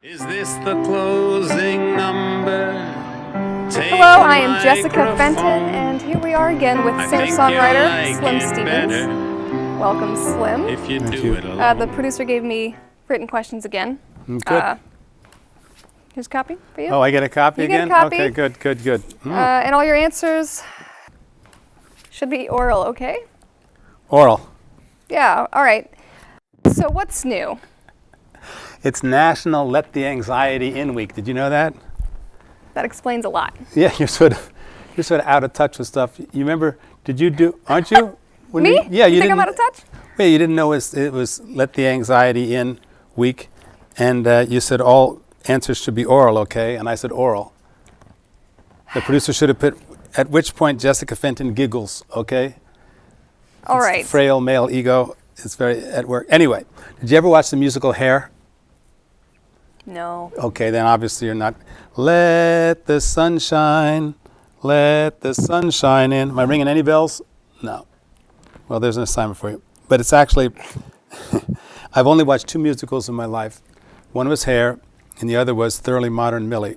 Is this the closing number? Hello, I am Jessica Fenton, and here we are again with singer-songwriter Slim Stevens. Welcome, Slim. If you do it alone. The producer gave me written questions again. Good. Here's a copy for you. Oh, I get a copy You get a again? copy. Okay, good. And all your answers should be oral, okay? Oral. Yeah, all right. So what's new? It's National Let the Anxiety In Week. Did you know that? That explains a lot. Yeah, you're sort of out of touch with stuff. You remember? Aren't you? When Me? Yeah, you think I'm out of touch? Wait, you didn't know it was Let the Anxiety In Week, and you said all answers should be oral, okay? And I said oral. The producer should have put, at which point Jessica Fenton giggles, okay? All It's right. the frail male ego. It's very at work. Anyway, did you ever watch the musical Hair? No. Okay, then obviously you're not. Let the sunshine in. Am I ringing any bells? No. Well, there's an assignment for you. But it's actually, I've only watched 2 musicals in my life. One was Hair, and the other was Thoroughly Modern Millie.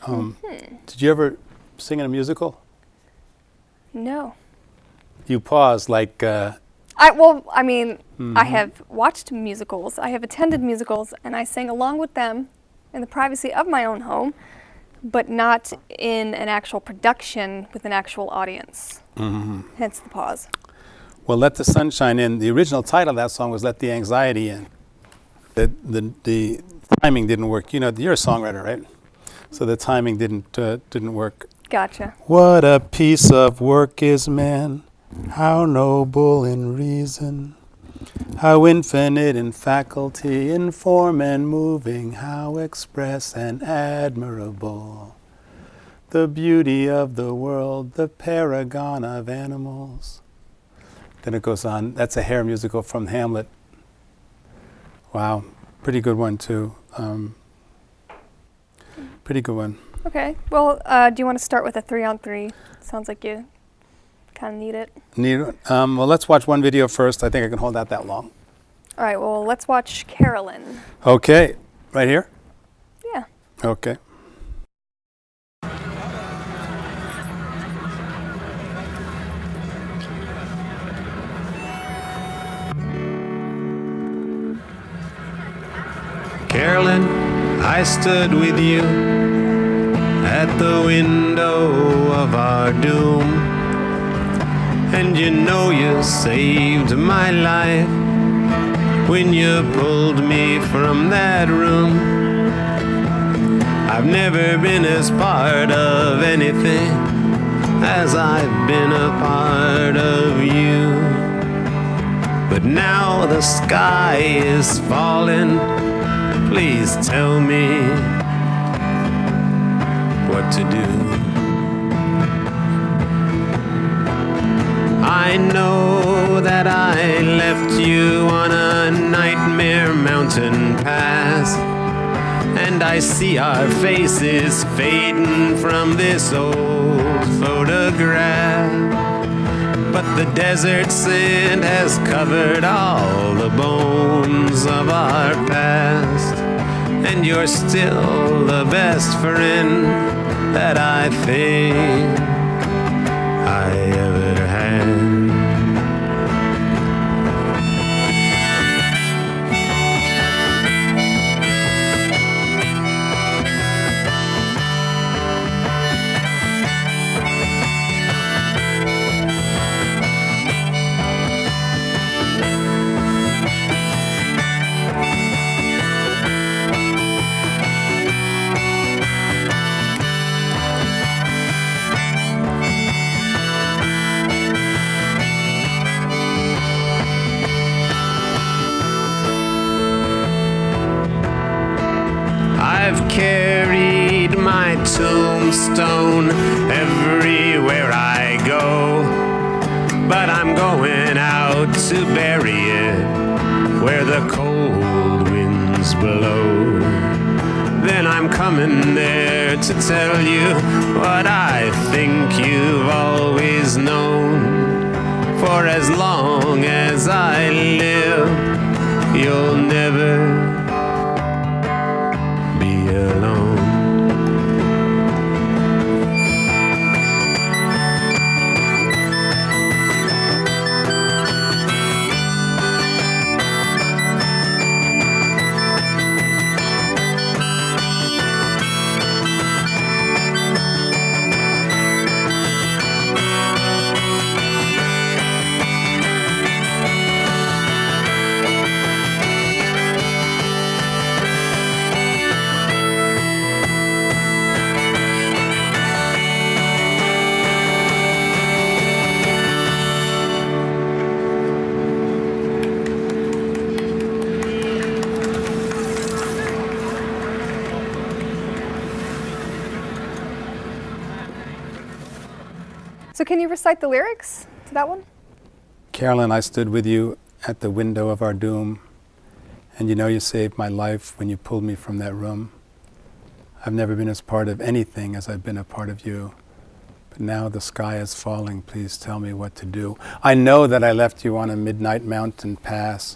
Did you ever sing in a musical? No. You pause like, I have watched musicals, I have attended musicals, and I sang along with them in the privacy of my own home, but not in an actual production with an actual audience. Hence the pause. well, Let the Sunshine In. The original title of that song was Let the Anxiety In. The timing didn't work. You know, you're a songwriter, right? So the timing didn't work. Gotcha. What a piece of work is man, how noble in reason, how infinite in faculty, in form and moving, how express and admirable. The beauty of the world, the paragon of animals. Then it goes on. That's a Hair musical from Hamlet. Wow, pretty good one too. Pretty good one. Okay. Well, do you want to start with a 3-on-3? Sounds like you kind of need it. Well, let's watch one video first. I think I can hold out that long. All right. Well, let's watch Carolyn. Okay, right here? Yeah. Okay. Carolyn, I stood with you at the window of our doom, and you know you saved my life when you pulled me from that room. I've never been as part of anything as I've been a part of you. But now the sky is falling. Please tell me what to do. I know that I left you on a nightmare mountain pass, and I see our faces fading from this old photograph. But the desert sand has covered all the bones of our past, and you're still the best friend that I think I ever had. I've carried my tombstone everywhere I go, but I'm going out to bury it where the cold winds blow. Then I'm coming there to tell you what I think you've always known. For as long as I live, you'll never be alone. So can you recite the lyrics to that one? Carolyn, I stood with you at the window of our doom, and you know you saved my life when you pulled me from that room. I've never been as part of anything as I've been a part of you. But now the sky is falling, please tell me what to do. I know that I left you on a midnight mountain pass,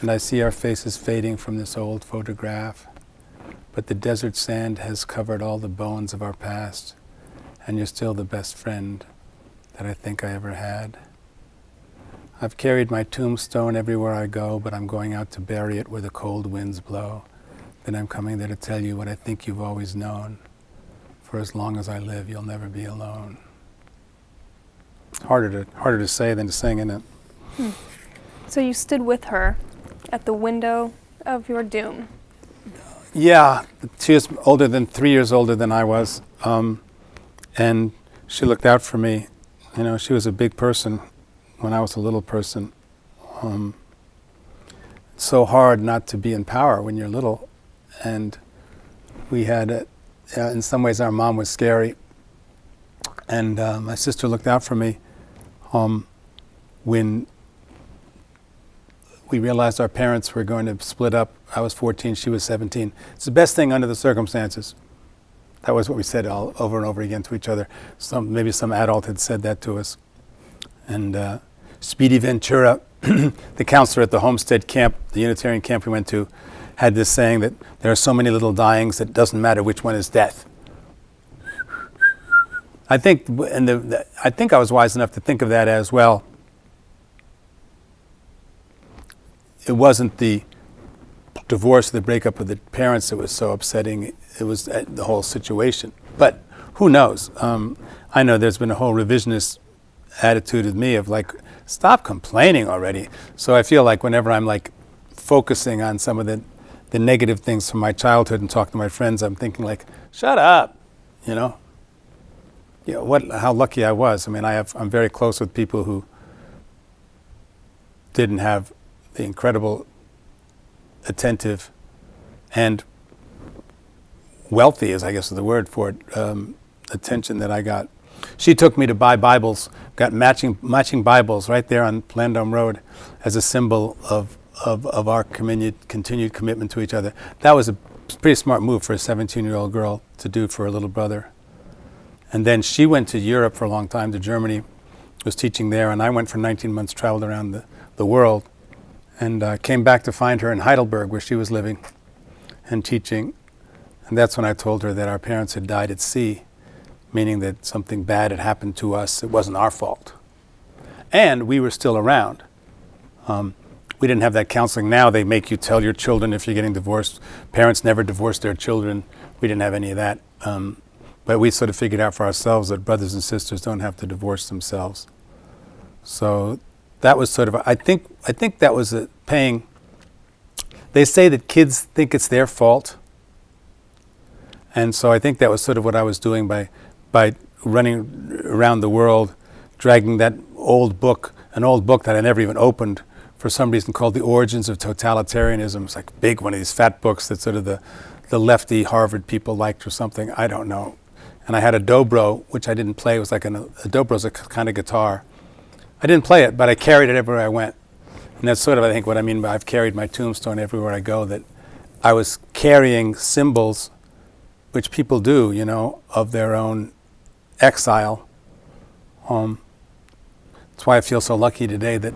and I see our faces fading from this old photograph. But the desert sand has covered all the bones of our past, and you're still the best friend that I think I ever had. I've carried my tombstone everywhere I go, but I'm going out to bury it where the cold winds blow. Then I'm coming there to tell you what I think you've always known. For as long as I live, you'll never be alone. Harder to say than to sing, isn't it? So you stood with her at the window of your doom. Yeah, she was 3 years older than I was, and she looked out for me. You know, she was a big person when I was a little person. It's so hard not to be in power when you're little, and we had, in some ways, our mom was scary, and my sister looked out for me when we realized our parents were going to split up. I was 14, she was 17. It's the best thing under the circumstances. That was what we said all over and over again to each other. Maybe some adult had said that to us. And Speedy Ventura, the counselor at the Homestead camp, the Unitarian camp we went to, had this saying that there are so many little dyings that it doesn't matter which one is death. I think, I think I was wise enough to think of that as, well, it wasn't the divorce, the breakup of the parents that was so upsetting. It was the whole situation. But who knows? I know there's been a whole revisionist attitude with me of like, stop complaining already. So I feel like whenever I'm like focusing on some of the negative things from my childhood and talking to my friends, I'm thinking like, shut up, you know? How lucky I was. I mean, I'm very close with people who didn't have the incredible, attentive, and wealthy, as I guess is the word for it, attention that I got. She took me to buy Bibles, got matching Bibles right there on Plandome Road as a symbol of our continued commitment to each other. That was a pretty smart move for a 17-year-old girl to do for her little brother. And then she went to Europe for a long time, to Germany, was teaching there, and I went for 19 months, traveled around the world, and came back to find her in Heidelberg, where she was living and teaching. And that's when I told her that our parents had died at sea, meaning that something bad had happened to us. It wasn't our fault. And we were still around. We didn't have that counseling. Now they make you tell your children if you're getting divorced. Parents never divorce their children. We didn't have any of that. But we sort of figured out for ourselves that brothers and sisters don't have to divorce themselves. So that was sort of, I think that was a paying. They say that kids think it's their fault. And so I think that was sort of what I was doing by running around the world, dragging that old book, an old book that I never even opened for some reason, called The Origins of Totalitarianism. It's like big, one of these fat books that sort of the lefty Harvard people liked or something. I don't know. And I had a dobro, which I didn't play. It was like a dobro's a kind of guitar. I didn't play it, but I carried it everywhere I went. And that's sort of, I think, what I mean by I've carried my tombstone everywhere I go, that I was carrying symbols, which people do, you know, of their own exile. That's why I feel so lucky today that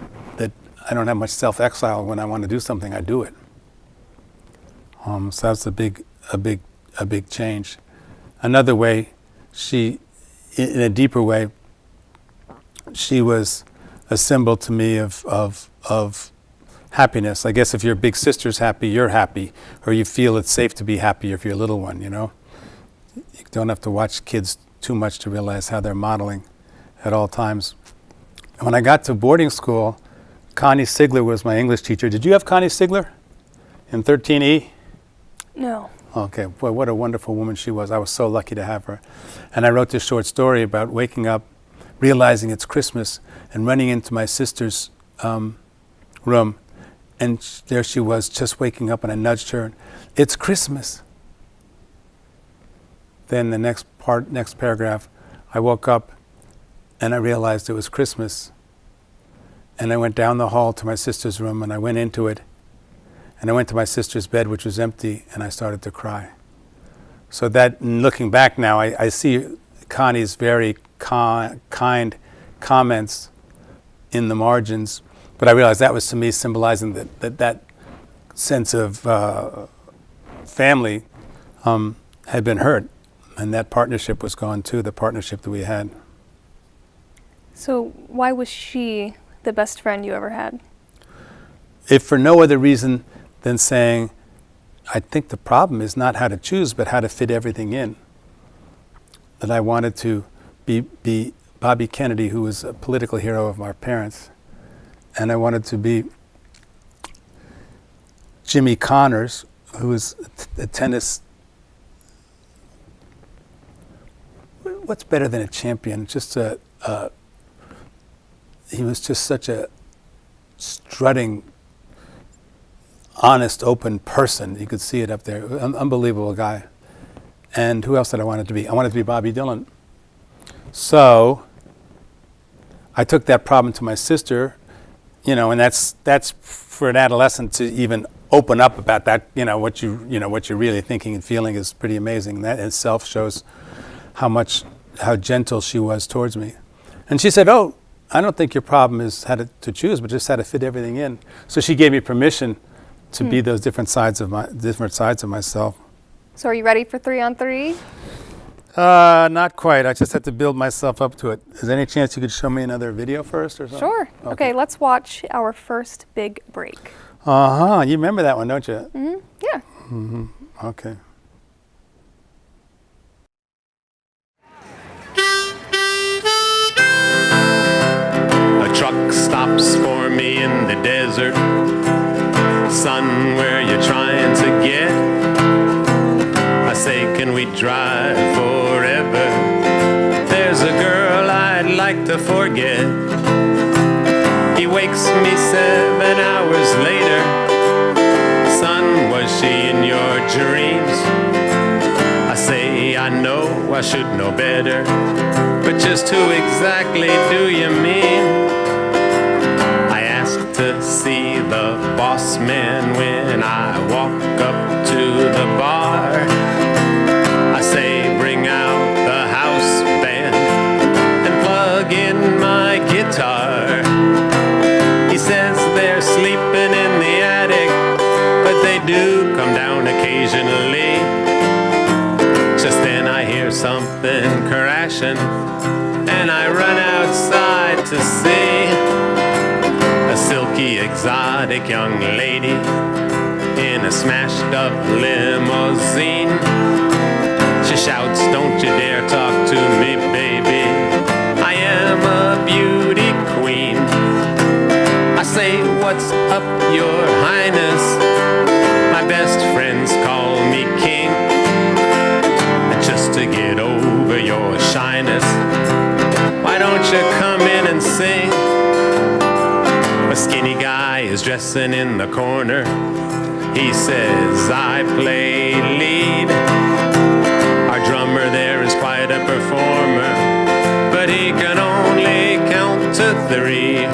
I don't have much self-exile. When I want to do something, I do it. So that's a big a big change. Another way, in a deeper way, she was a symbol to me of happiness. I guess if your big sister's happy, you're happy, or you feel it's safe to be happy if you're a little one, you know? You don't have to watch kids too much to realize how they're modeling at all times. When I got to boarding school, Connie Sigler was my English teacher. Did you have Connie Sigler in 13E? No. Okay, boy, what a wonderful woman she was. I was so lucky to have her. And I wrote this short story about waking up, realizing it's Christmas, and running into my sister's room. And there she was, just waking up, and I nudged her. It's Christmas. Then the next paragraph, I woke up, and I realized it was Christmas. And I went down the hall to my sister's room, and I went into it. And I went to my sister's bed, which was empty, and I started to cry. So that, looking back now, I see Connie's very kind comments in the margins, but I realized that was to me symbolizing that sense of family had been hurt, and that partnership was gone too, the partnership that we had. So why was she the best friend you ever had? If for no other reason than saying, I think the problem is not how to choose, but how to fit everything in. That I wanted to be Bobby Kennedy, who was a political hero of our parents, and I wanted to be Jimmy Connors, who was a tennis. What's better than a champion? Just he was just such a strutting, honest, open person. You could see it up there. Unbelievable guy. And who else did I want to be? I wanted to be Bobby Dylan. So I took that problem to my sister, you know, and that's for an adolescent to even open up about that, what you're really thinking and feeling is pretty amazing. That itself shows how gentle she was towards me. And she said, "Oh, I don't think your problem is how to choose, but just how to fit everything in." So she gave me permission to be those different sides of myself. So are you ready for 3-on-3? Not quite. I just had to build myself up to it. Is there any chance you could show me another video first or something? Sure. Okay, let's watch our first big break. Uh-huh. You remember that one, don't you? Mm-hmm. Yeah. Mm-hmm. Okay. A truck stops for me in the desert. Son, where you trying to get? I say, can we drive forever? There's a girl I'd like to forget. He wakes me 7 hours later. Son, was she in your dreams? I say, I know I should know better, but just who exactly do you mean? I asked to see the boss man when I walk up to the bar. I say, bring out the house band and plug in my guitar. He says they're sleeping in the attic, but they do come down occasionally. Just then I hear something crashing, and I run outside to see a silky, exotic young lady in a smashed up limousine. She shouts, don't you dare talk to me, baby. I am a beauty queen. I say, what's up, your highness? My best friends call me king. And just to get over your shyness, why don't you come in and sing? A skinny guy is dressing in the corner. He says, I play lead. Our drummer there is quite a performer, but he can only count to 3.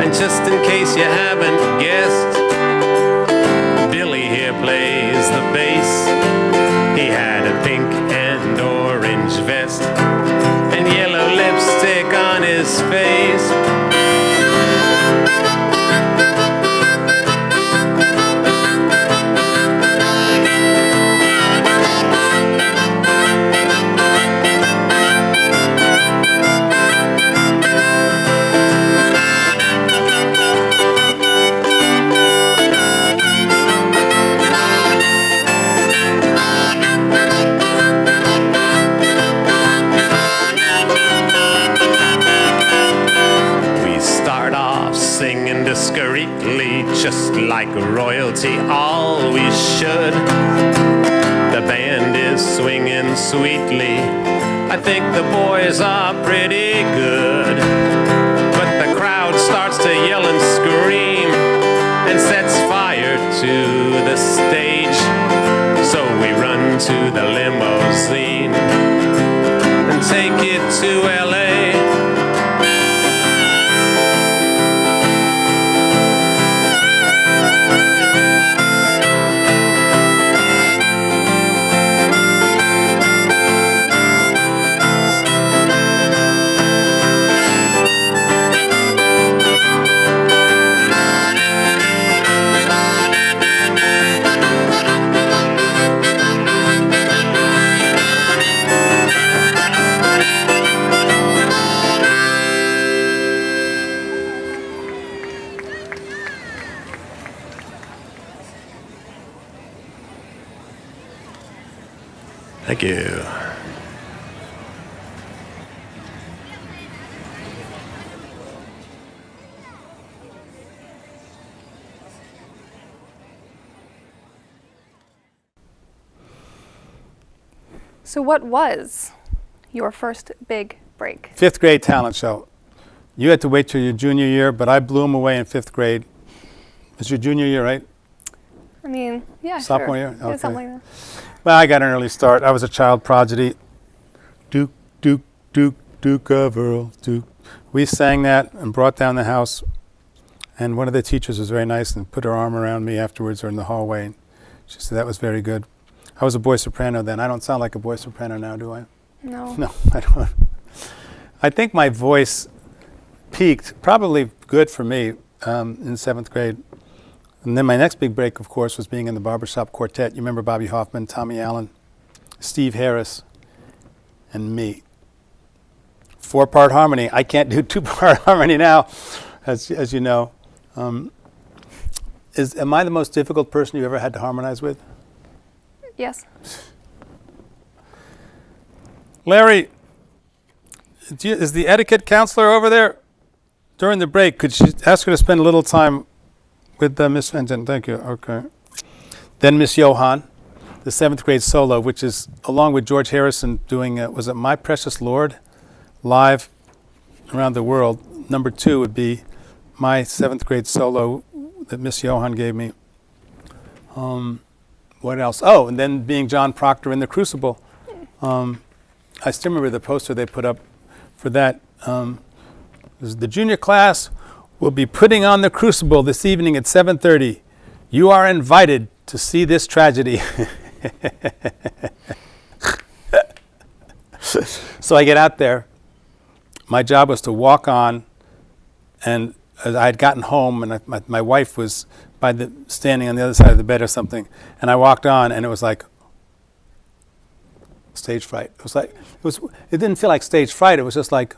And just in case you haven't guessed, Billy here plays the bass. He had a pink and orange vest and yellow lipstick on his face. like royalty, always should. The band is swinging sweetly. I think the boys are pretty good. But the crowd starts to yell and scream and sets fire to the stage. So we run to the limousine and take it to LA. Thank you. So what was your first big break? 5th grade talent show. You had to wait till your junior year, but I blew them away in 5th grade. It was your junior year, right? I mean, yeah, Sophomore sure. year? Yeah, Okay. something like that. Well, I got an early start. I was a child prodigy. Duke, Duke, Duke, Duke of Earl, Duke. We sang that and brought down the house. And one of the teachers was very nice and put her arm around me afterwards or in the hallway. And she said that was very good. I was a boy soprano then. I don't sound like a boy soprano now, do I? No. No, I don't. I think my voice peaked, probably good for me, in 7th grade. And then my next big break, of course, was being in the barbershop quartet. You remember Bobby Hoffman, Tommy Allen, Steve Harris, and me. 4-part harmony. I can't do 2-part harmony now, as you know. Am I the most difficult person you've ever had to harmonize with? Yes. Larry, is the etiquette counselor over there during the break? Could she ask her to spend a little time with Miss Fenton? Thank you. Okay. Then Miss Johan, the 7th grade solo, which is along with George Harrison doing, was it My Precious Lord, live around the world. Number 2 would be my 7th grade solo that Miss Johan gave me. What else? Oh, and then being John Proctor in The Crucible. I still remember the poster they put up for that. The junior class will be putting on The Crucible this evening at 7:30. You are invited to see this tragedy. So I get out there. My job was to walk on, and I had gotten home, and my wife was standing on the other side of the bed or something, and I walked on, and it was like stage fright. It didn't feel like stage fright. It was just like,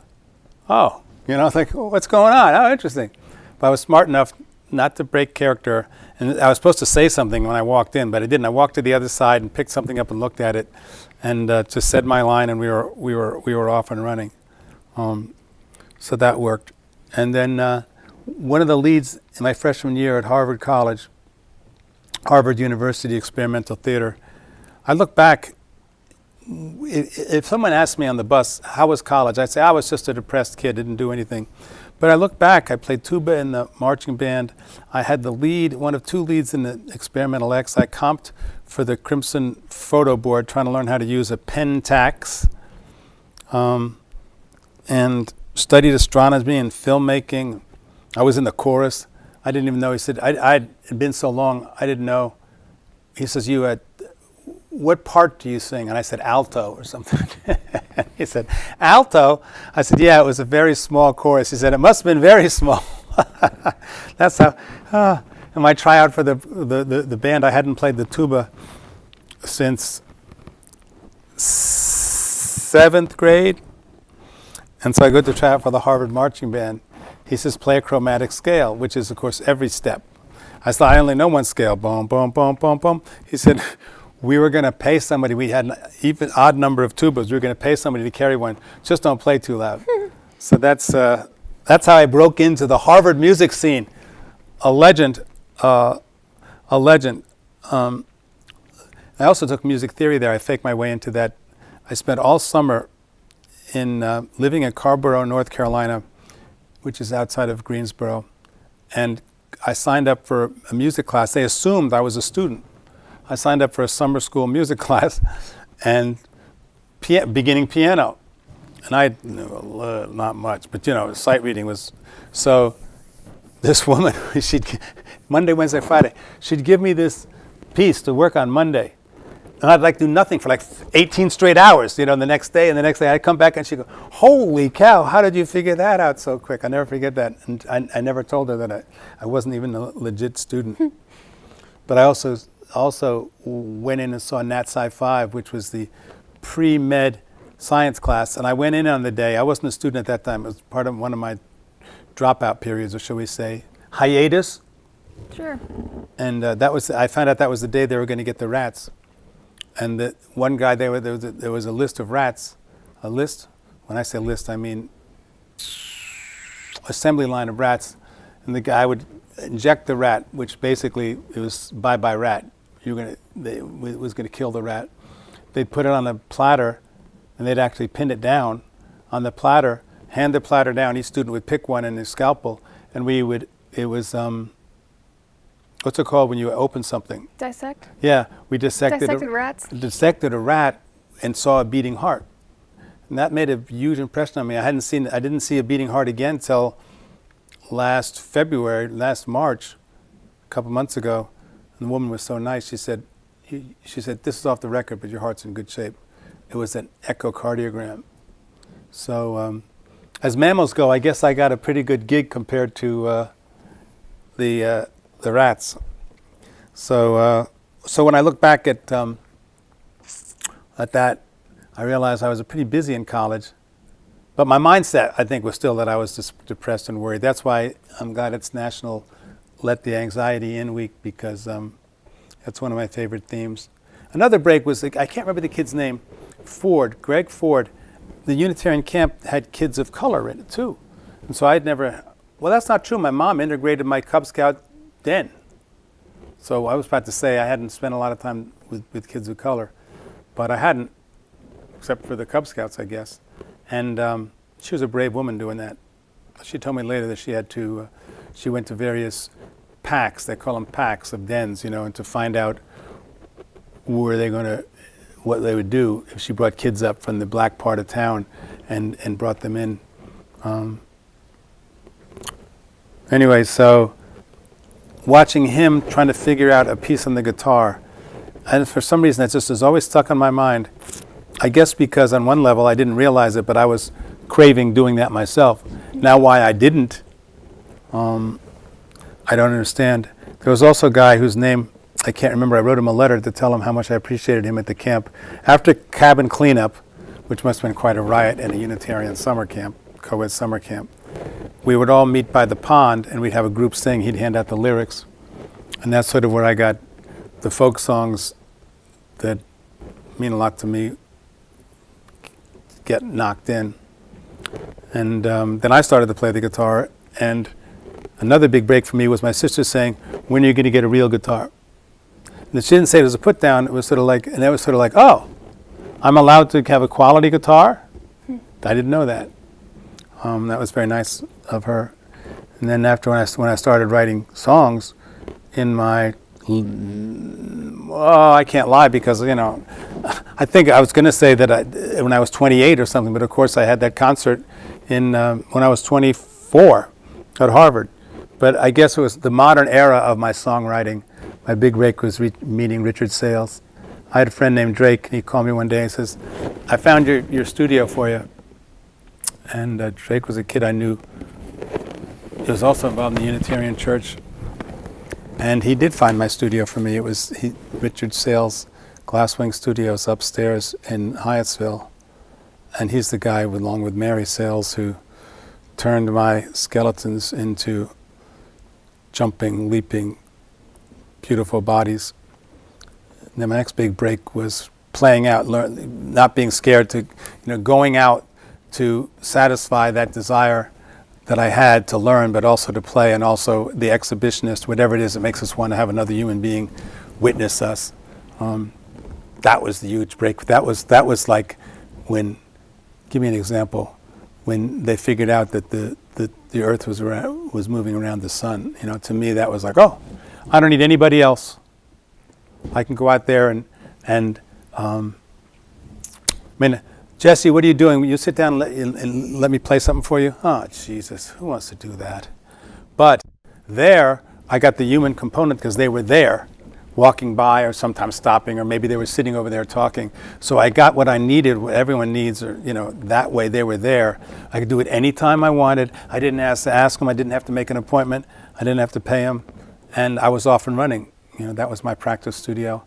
oh, it's like, oh, what's going on? Oh, interesting. But I was smart enough not to break character, and I was supposed to say something when I walked in, but I didn't. I walked to the other side and picked something up and looked at it, and just said my line, and we were off and running. So that worked. And then one of the leads in my freshman year at Harvard University Experimental Theater, I look back. If someone asked me on the bus, how was college? I'd say I was just a depressed kid, didn't do anything. But I look back, I played tuba in the marching band. I had the lead, one of 2 leads in the Experimental X. I comped for the Crimson Photo Board, trying to learn how to use a Pentax, and studied astronomy and filmmaking. I was in the chorus. I didn't even know. He said, I'd been so long, I didn't know. He says, what part do you sing? And I said, alto or something. He said, alto? I said, yeah, it was a very small chorus. He said, it must have been very small. That's how, in my tryout for the band, I hadn't played the tuba since 7th grade. And so I go to try out for the Harvard marching band. He says, play a chromatic scale, which is, of course, every step. I said, I only know one scale, boom, boom, boom, boom, boom. He said, we were going to pay somebody, we had an even odd number of tubas, we were going to pay somebody to carry one, just don't play too loud. So that's how I broke into the Harvard music scene. A legend, a legend. I also took music theory there. I faked my way into that. I spent all summer in living in Carborough, North Carolina, which is outside of Greensboro, and I signed up for a music class. They assumed I was a student. I signed up for a summer school music class and beginning piano. And I knew not much, but sight reading was. So this woman, Monday, Wednesday, Friday, she'd give me this piece to work on Monday. And I'd do nothing for 18 straight hours, the next day. And the next day I'd come back and she'd go, holy cow, how did you figure that out so quick? I'll never forget that. And I never told her that I wasn't even a legit student. But I also went in and saw Nat Sci 5, which was the pre-med science class. And I went in on the day. I wasn't a student at that time. It was part of one of my dropout periods, or shall we say, hiatus. Sure. And I found out that was the day they were going to get the rats. And the one guy, there was a list of rats. A list? When I say list, I mean assembly line of rats. And the guy would inject the rat, which basically it was bye-bye rat. It was going to kill the rat. They'd put it on a platter, and they'd actually pin it down on the platter, hand the platter down. Each student would pick one in his scalpel, and what's it called when you open something? Dissect? Yeah, we dissected rats? Dissected a rat and saw a beating heart. And that made a huge impression on me. I didn't see a beating heart again until last March, a couple months ago. And the woman was so nice. She said, this is off the record, but your heart's in good shape. It was an echocardiogram. So as mammals go, I guess I got a pretty good gig compared to the rats. So when I look back at that, I realized I was pretty busy in college. But my mindset, I think, was still that I was just depressed and worried. That's why I'm glad it's National Let the Anxiety In Week, because that's one of my favorite themes. Another break was, I can't remember the kid's name, Greg Ford. The Unitarian camp had kids of color in it too. And so well, that's not true. My mom integrated my Cub Scout then. So I was about to say I hadn't spent a lot of time with kids of color, but I hadn't, except for the Cub Scouts, I guess. And she was a brave woman doing that. She told me later that she went to various packs, they call them packs of dens, and to find out what they would do if she brought kids up from the black part of town and brought them in. Anyway, so watching him trying to figure out a piece on the guitar, and for some reason that just is always stuck on my mind. I guess because on one level I didn't realize it, but I was craving doing that myself. Now why I didn't, I don't understand. There was also a guy whose name I can't remember. I wrote him a letter to tell him how much I appreciated him at the camp. After cabin cleanup, which must have been quite a riot in a Unitarian summer camp, co-ed summer camp, we would all meet by the pond and we'd have a group sing. He'd hand out the lyrics. And that's sort of where I got the folk songs that mean a lot to me get knocked in. And then I started to play the guitar. And another big break for me was my sister saying, when are you going to get a real guitar? And she didn't say it was a put down. It was sort of like, oh, I'm allowed to have a quality guitar? I didn't know that. That was very nice of her. And then after when I started writing songs in my, I can't lie because, I think I was going to say that when I was 28 or something, but of course I had that concert when I was 24 at Harvard. But I guess it was the modern era of my songwriting. My big break was meeting Richard Sales. I had a friend named Drake, and he called me one day and says, I found your studio for you. And Drake was a kid I knew. He was also involved in the Unitarian Church. And he did find my studio for me. It was Richard Sales Glasswing Studios upstairs in Hyattsville. And he's the guy, along with Mary Sales, who turned my skeletons into jumping, leaping, beautiful bodies. And then my next big break was playing out, not being scared to, going out to satisfy that desire that I had to learn, but also to play, and also the exhibitionist, whatever it is that makes us want to have another human being witness us. That was the huge break. That was like when, give me an example, when they figured out that the Earth was moving around the sun. You know, to me that was like, oh, I don't need anybody else. I can go out there and I mean, Jessie, what are you doing? Will you sit down and let me play something for you? Oh, Jesus, who wants to do that? But there, I got the human component because they were there, walking by or sometimes stopping, or maybe they were sitting over there talking. So I got what I needed, what everyone needs, or, you know, that way they were there. I could do it anytime I wanted. I didn't have to ask them. I didn't have to make an appointment. I didn't have to pay them. And I was off and running. You know, that was my practice studio.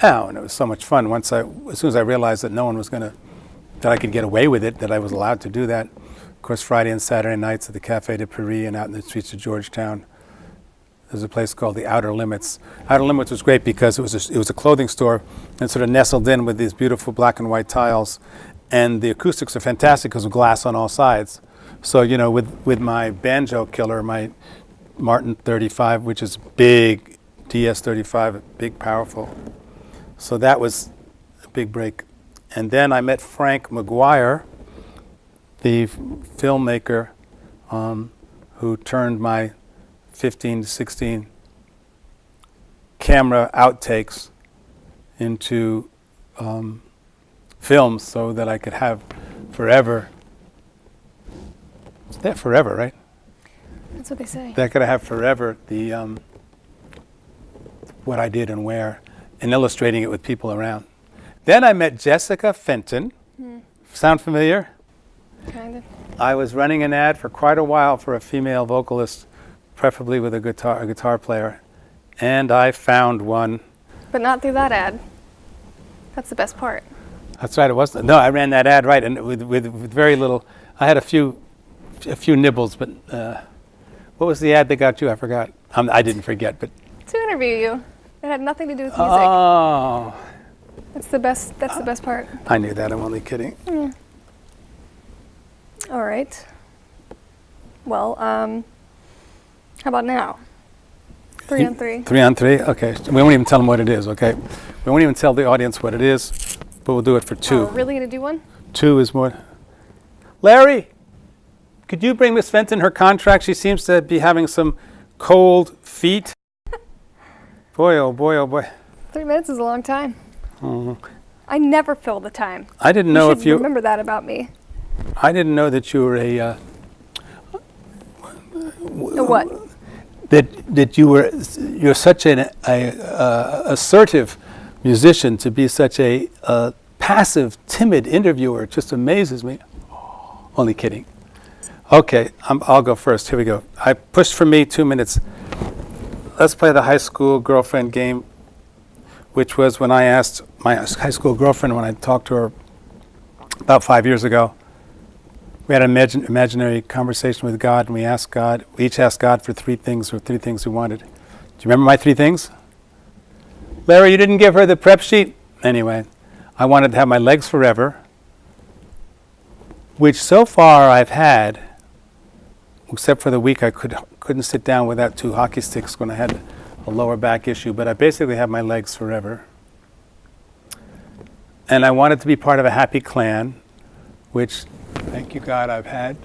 Oh, and it was so much fun. As soon as I realized that no one was that I could get away with it, that I was allowed to do that. Of course, Friday and Saturday nights at the Café de Paris and out in the streets of Georgetown, there's a place called the Outer Limits. Outer Limits was great because it was a clothing store and sort of nestled in with these beautiful black and white tiles. And the acoustics are fantastic because of glass on all sides. So, you know, with my banjo killer, my Martin 35, which is big, DS35, big, powerful. So that was a big break. And then I met Frank McGuire, the filmmaker who turned my 15 to 16 camera outtakes into films so that I could have forever. It's there forever, right? That's what they say. That I could have forever the what I did and where, and illustrating it with people around. Then I met Jessica Fenton. Sound familiar? Kind of. I was running an ad for quite a while for a female vocalist, preferably with a guitar player, and I found one. But not through that ad. That's the best part. That's right. It wasn't. No, I ran that ad right, and with very little. I had a few nibbles, but what was the ad that got you? I forgot. I didn't forget, but To interview you. It had nothing to do with music. Oh. That's the best part. I knew that. I'm only kidding. All right. Well, how about now? 3 on 3. 3 on 3? Okay. We won't even tell them what it is, okay? We won't even tell the audience what it is, but we'll do it for 2. Oh, really gonna do one? 2 is more. Larry, could you bring Miss Fenton her contract? She seems to be having some cold feet. Boy, oh boy, oh boy. 3 minutes is a long time. Mhm. I never fill the time. I didn't know if you remember that about me. I didn't know that you were A what? that you're such an assertive musician, to be such a passive, timid interviewer. It just amazes me. Only kidding. Okay, I'll go first. Here we go. I pushed for me 2 minutes. Let's play the high school girlfriend game, which was when I asked my high school girlfriend, when I talked to her about 5 years ago. We had an imaginary conversation with God, and we each asked God for 3 things, or 3 things we wanted. Do you remember my 3 things? Larry, you didn't give her the prep sheet? Anyway, I wanted to have my legs forever, which so far I've had, except for the week I couldn't sit down without 2 hockey sticks when I had a lower back issue, but I basically have my legs forever. And I wanted to be part of a happy clan, which, thank you God, I've had.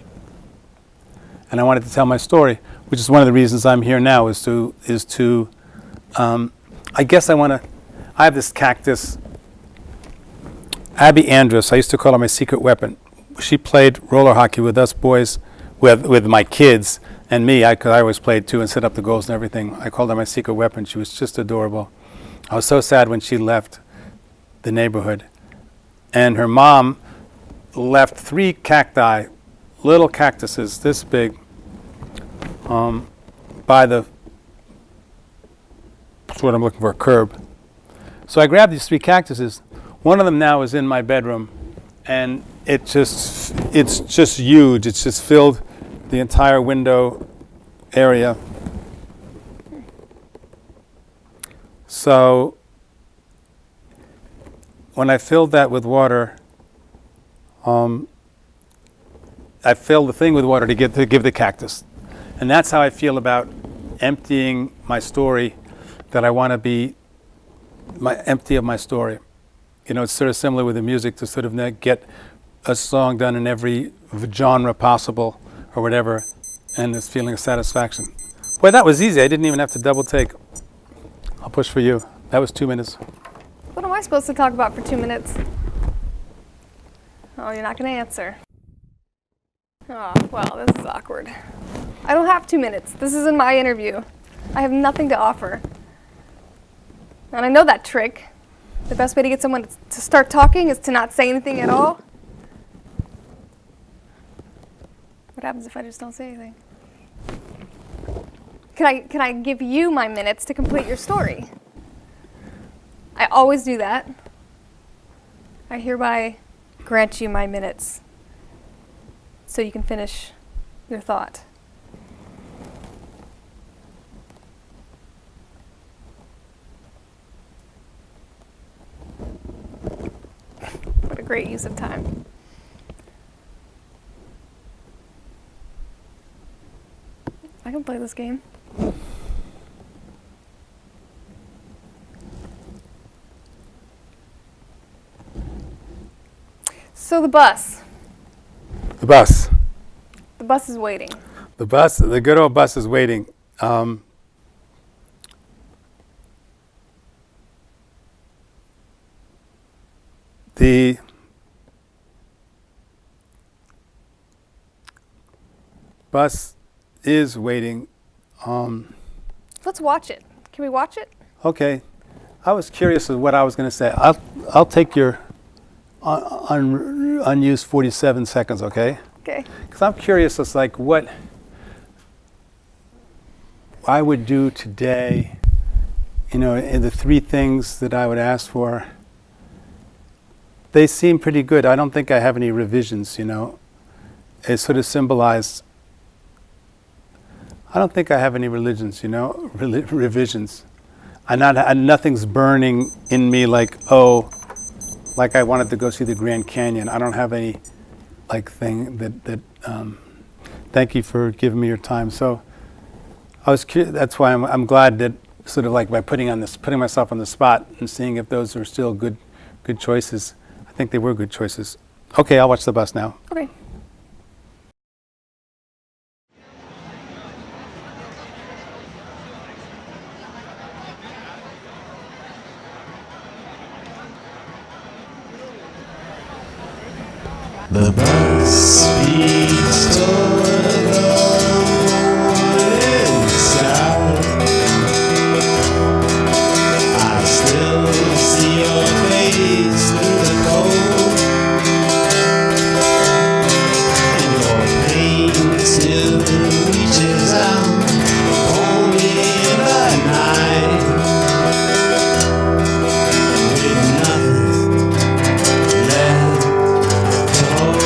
And I wanted to tell my story, which is one of the reasons I'm here now, is to I guess I have this cactus, Abby Andrus. I used to call her my secret weapon. She played roller hockey with us boys, with my kids and me, because I always played too and set up the goals and everything. I called her my secret weapon. She was just adorable. I was so sad when she left the neighborhood. And her mom left 3 cacti, little cactuses this big, by that's what I'm looking for, a curb. So I grabbed these 3 cactuses. One of them now is in my bedroom, and it's just huge. It's just filled the entire window area. So when I filled that with water, I fill the thing with water to give the cactus. And that's how I feel about emptying my story, that I want to be empty of my story. You know, it's sort of similar with the music, to sort of get a song done in every genre possible or whatever, and this feeling of satisfaction. Boy, that was easy. I didn't even have to double take. I'll push for you. That was 2 minutes. What am I supposed to talk about for 2 minutes? Oh, you're not going to answer. Oh, well, this is awkward. I don't have 2 minutes. This isn't my interview. I have nothing to offer. And I know that trick. The best way to get someone to start talking is to not say anything at all. What happens if I just don't say anything? Can I give you my minutes to complete your story? I always do that. I hereby grant you my minutes so you can finish your thought. What a great use of time. I can play this game. So the bus. The bus. The bus is waiting. The good old bus is waiting. The bus is waiting. Let's watch it. Can we watch it? Okay. I was curious of what I was going to say. I'll take your unused 47 seconds, okay? Okay. Because I'm curious as like what I would do today, you know, in the 3 things that I would ask for. They seem pretty good. I don't think I have any revisions, you know. It sort of symbolized, I don't think I have any religions, you know, revisions. Nothing's burning in me like, oh, like I wanted to go see the Grand Canyon. I don't have any like thing that thank you for giving me your time. So I was curious, that's why I'm glad that sort of like by putting myself on the spot and seeing if those are still good choices. I think they were good choices. Okay, I'll watch the bus now. Okay. The bus speeds toward the morning sky. I still see your face through the cold, and your pain still reaches out for me in the night. With nothing left to hold.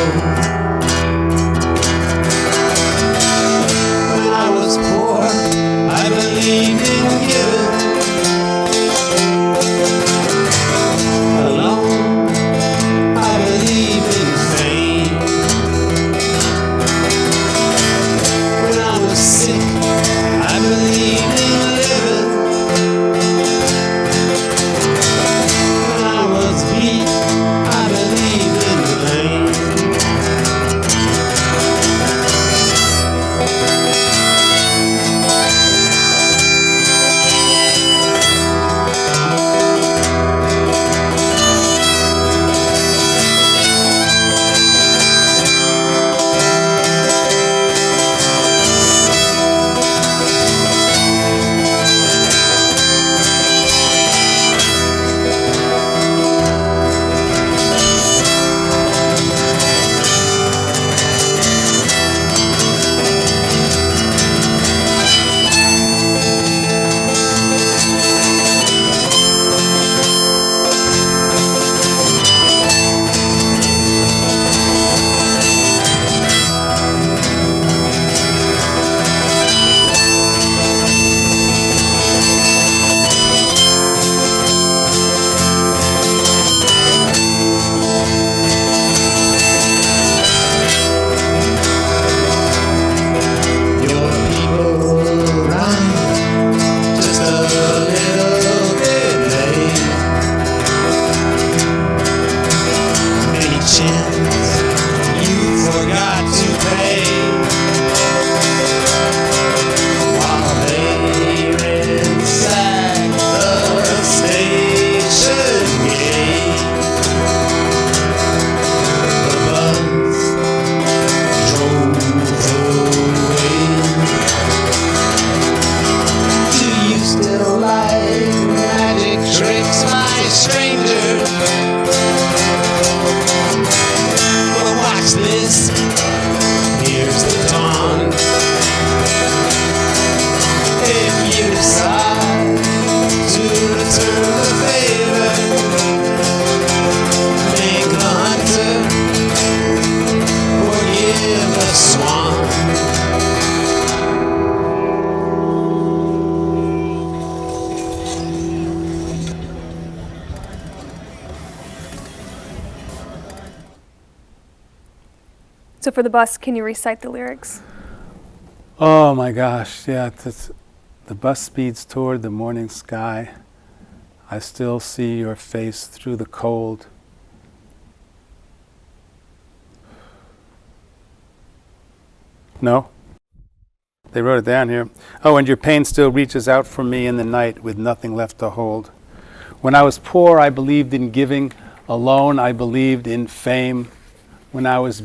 So for the bus, can you recite the lyrics? Oh my gosh, yeah. The bus speeds toward the morning sky. I still see your face through the cold. No? They wrote it down here. Oh, and your pain still reaches out for me in the night with nothing left to hold. When I was poor, I believed in giving. Alone, I believed in fame. When I was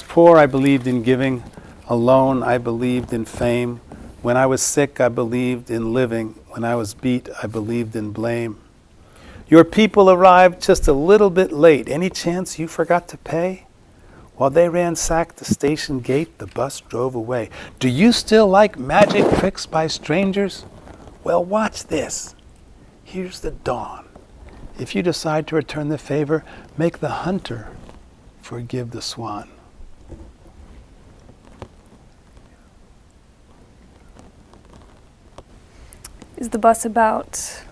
poor, I believed in giving. Alone, I believed in fame. When I was sick, I believed in living. When I was beat, I believed in blame. Your people arrived just a little bit late. Any chance you forgot to pay? While they ransacked the station gate, the bus drove away. Do you still like magic tricks by strangers? Well, watch this. Here's the dawn. If you decide to return the favor, make the hunter forgive the swan. Is the bus about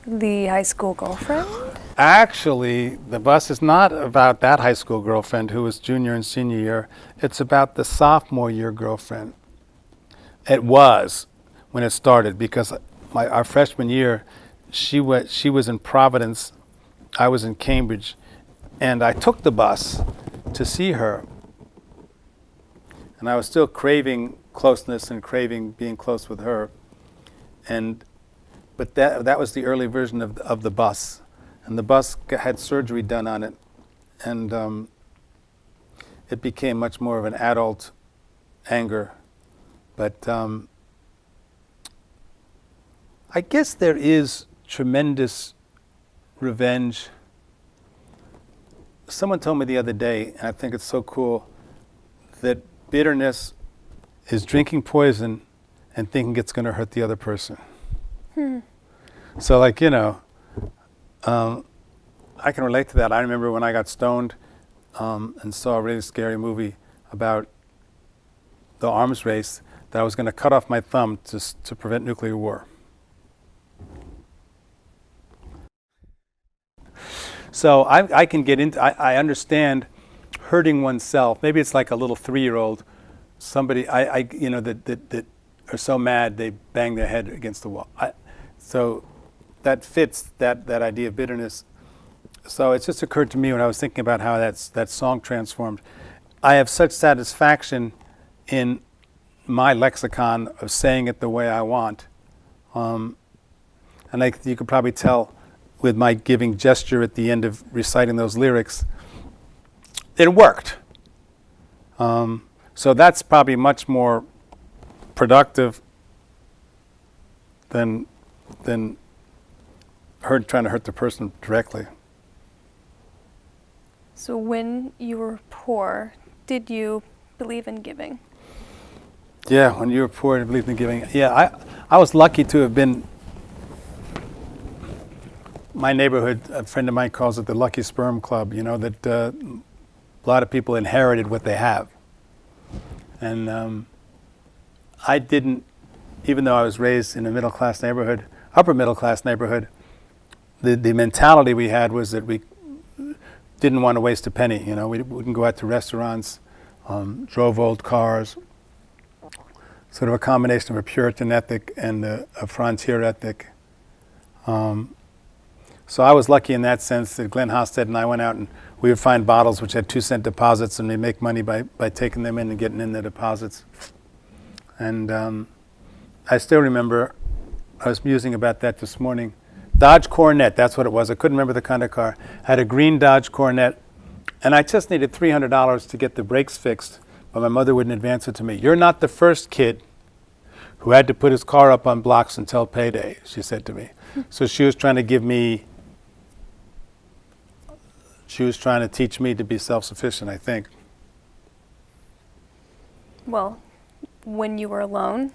the high school girlfriend? Actually, the bus is not about that high school girlfriend who was junior and senior year. It's about the sophomore year girlfriend. It was when it started, because our freshman year, she was in Providence, I was in Cambridge, and I took the bus to see her. And I was still craving closeness and craving being close with her. But that was the early version of the bus. And the bus had surgery done on it, and it became much more of an adult anger. But I guess there is tremendous revenge. Someone told me the other day, and I think it's so cool, that bitterness is drinking poison and thinking it's going to hurt the other person. So, like, I can relate to that. I remember when I got stoned and saw a really scary movie about the arms race, that I was going to cut off my thumb to prevent nuclear war. So I can get into, I understand hurting oneself. Maybe it's like a little 3-year-old, somebody that are so mad they bang their head against the wall. So that fits that idea of bitterness. So it just occurred to me when I was thinking about how that song transformed. I have such satisfaction in my lexicon of saying it the way I want. And you could probably tell with my giving gesture at the end of reciting those lyrics, it worked. So that's probably much more productive than trying to hurt the person directly. So when you were poor, did you believe in giving? Yeah, when you were poor, I believed in giving. Yeah, I was lucky to have been. My neighborhood, a friend of mine calls it the Lucky Sperm Club, that a lot of people inherited what they have. And I didn't, even though I was raised in a middle-class neighborhood, upper middle-class neighborhood, the mentality we had was that we didn't want to waste a penny. We wouldn't go out to restaurants, drove old cars, sort of a combination of a Puritan ethic and a frontier ethic. So I was lucky in that sense that Glenn Hosted and I went out and we would find bottles which had 2-cent deposits, and we make money by taking them in and getting in the deposits. And I still remember, I was musing about that this morning. Dodge Coronet, that's what it was. I couldn't remember the kind of car. I had a green Dodge Coronet, and I just needed $300 to get the brakes fixed, but my mother wouldn't advance it to me. You're not the first kid who had to put his car up on blocks until payday, she said to me. So she was trying to teach me to be self-sufficient, I think. Well, when you were alone,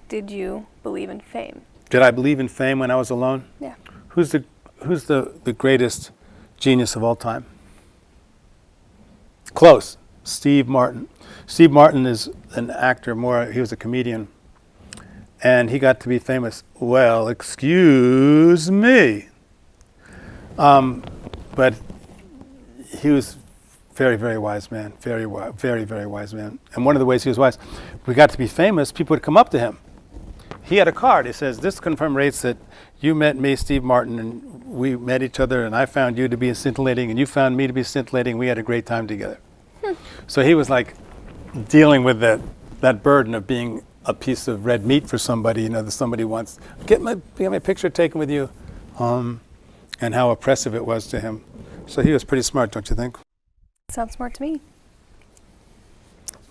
did you believe in fame? Did I believe in fame when I was alone? Yeah. Who's the greatest genius of all time? Close. Steve Martin. Steve Martin is an actor, he was a comedian, and he got to be famous. Well, excuse me. But he was Very, very wise man. Very, very wise man. And one of the ways he was wise, we got to be famous, people would come up to him. He had a card. He says, this commemorates that you met me, Steve Martin, and we met each other, and I found you to be scintillating, and you found me to be scintillating. We had a great time together. So he was like dealing with that burden of being a piece of red meat for somebody, you know, that somebody wants, get my picture taken with you, and how oppressive it was to him. So he was pretty smart, don't you think? Sounds smart to me.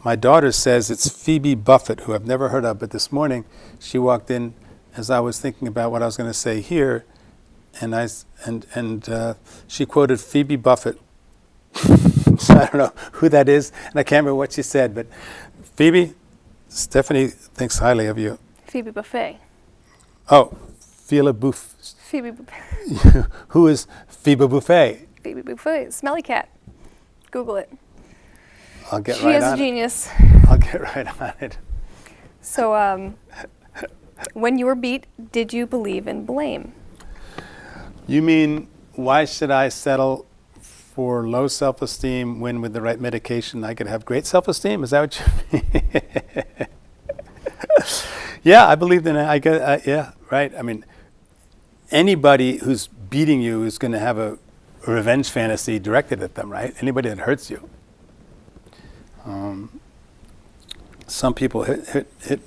My daughter says it's Phoebe Buffett, who I've never heard of, but this morning she walked in as I was thinking about what I was going to say here, and she quoted Phoebe Buffett. So I don't know who that is, and I can't remember what she said, but Phoebe, Stephanie thinks highly of you. Phoebe Buffet. Oh, Phoebe Buff. Phoebe Buffet. Who is Phoebe Buffet? Phoebe Buffet. Smelly cat. Google it. I'll get She right is on a it. genius. I'll get right on it. So, when you were beat, did you believe in blame? You mean, why should I settle for low self-esteem when with the right medication I could have great self-esteem? Is that what you mean? Yeah, I believe in it. Yeah, right. I mean, anybody who's beating you is going to have a revenge fantasy directed at them, right? Anybody that hurts you. Some people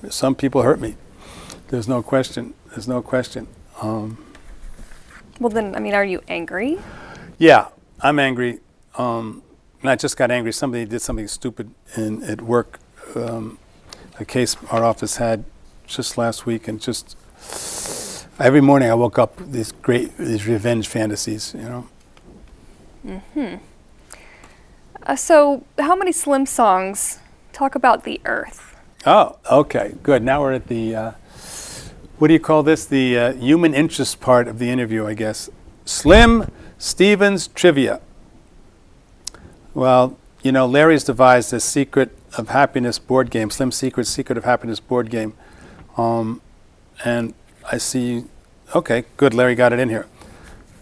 some people hurt me. There's no question. Well, then, I mean, are you angry? Yeah, I'm angry. And I just got angry. Somebody did something stupid at work. A case our office had just last week, and just every morning I woke up with these revenge fantasies, you know. So, how many Slim songs talk about the Earth? Oh, okay, good. Now we're at the, what do you call this? The human interest part of the interview, I guess. Slim Stevens Trivia. Well, you know, Larry's devised this Secret of Happiness board game, Slim Secret of Happiness board game. And I see, okay, good, Larry got it in here.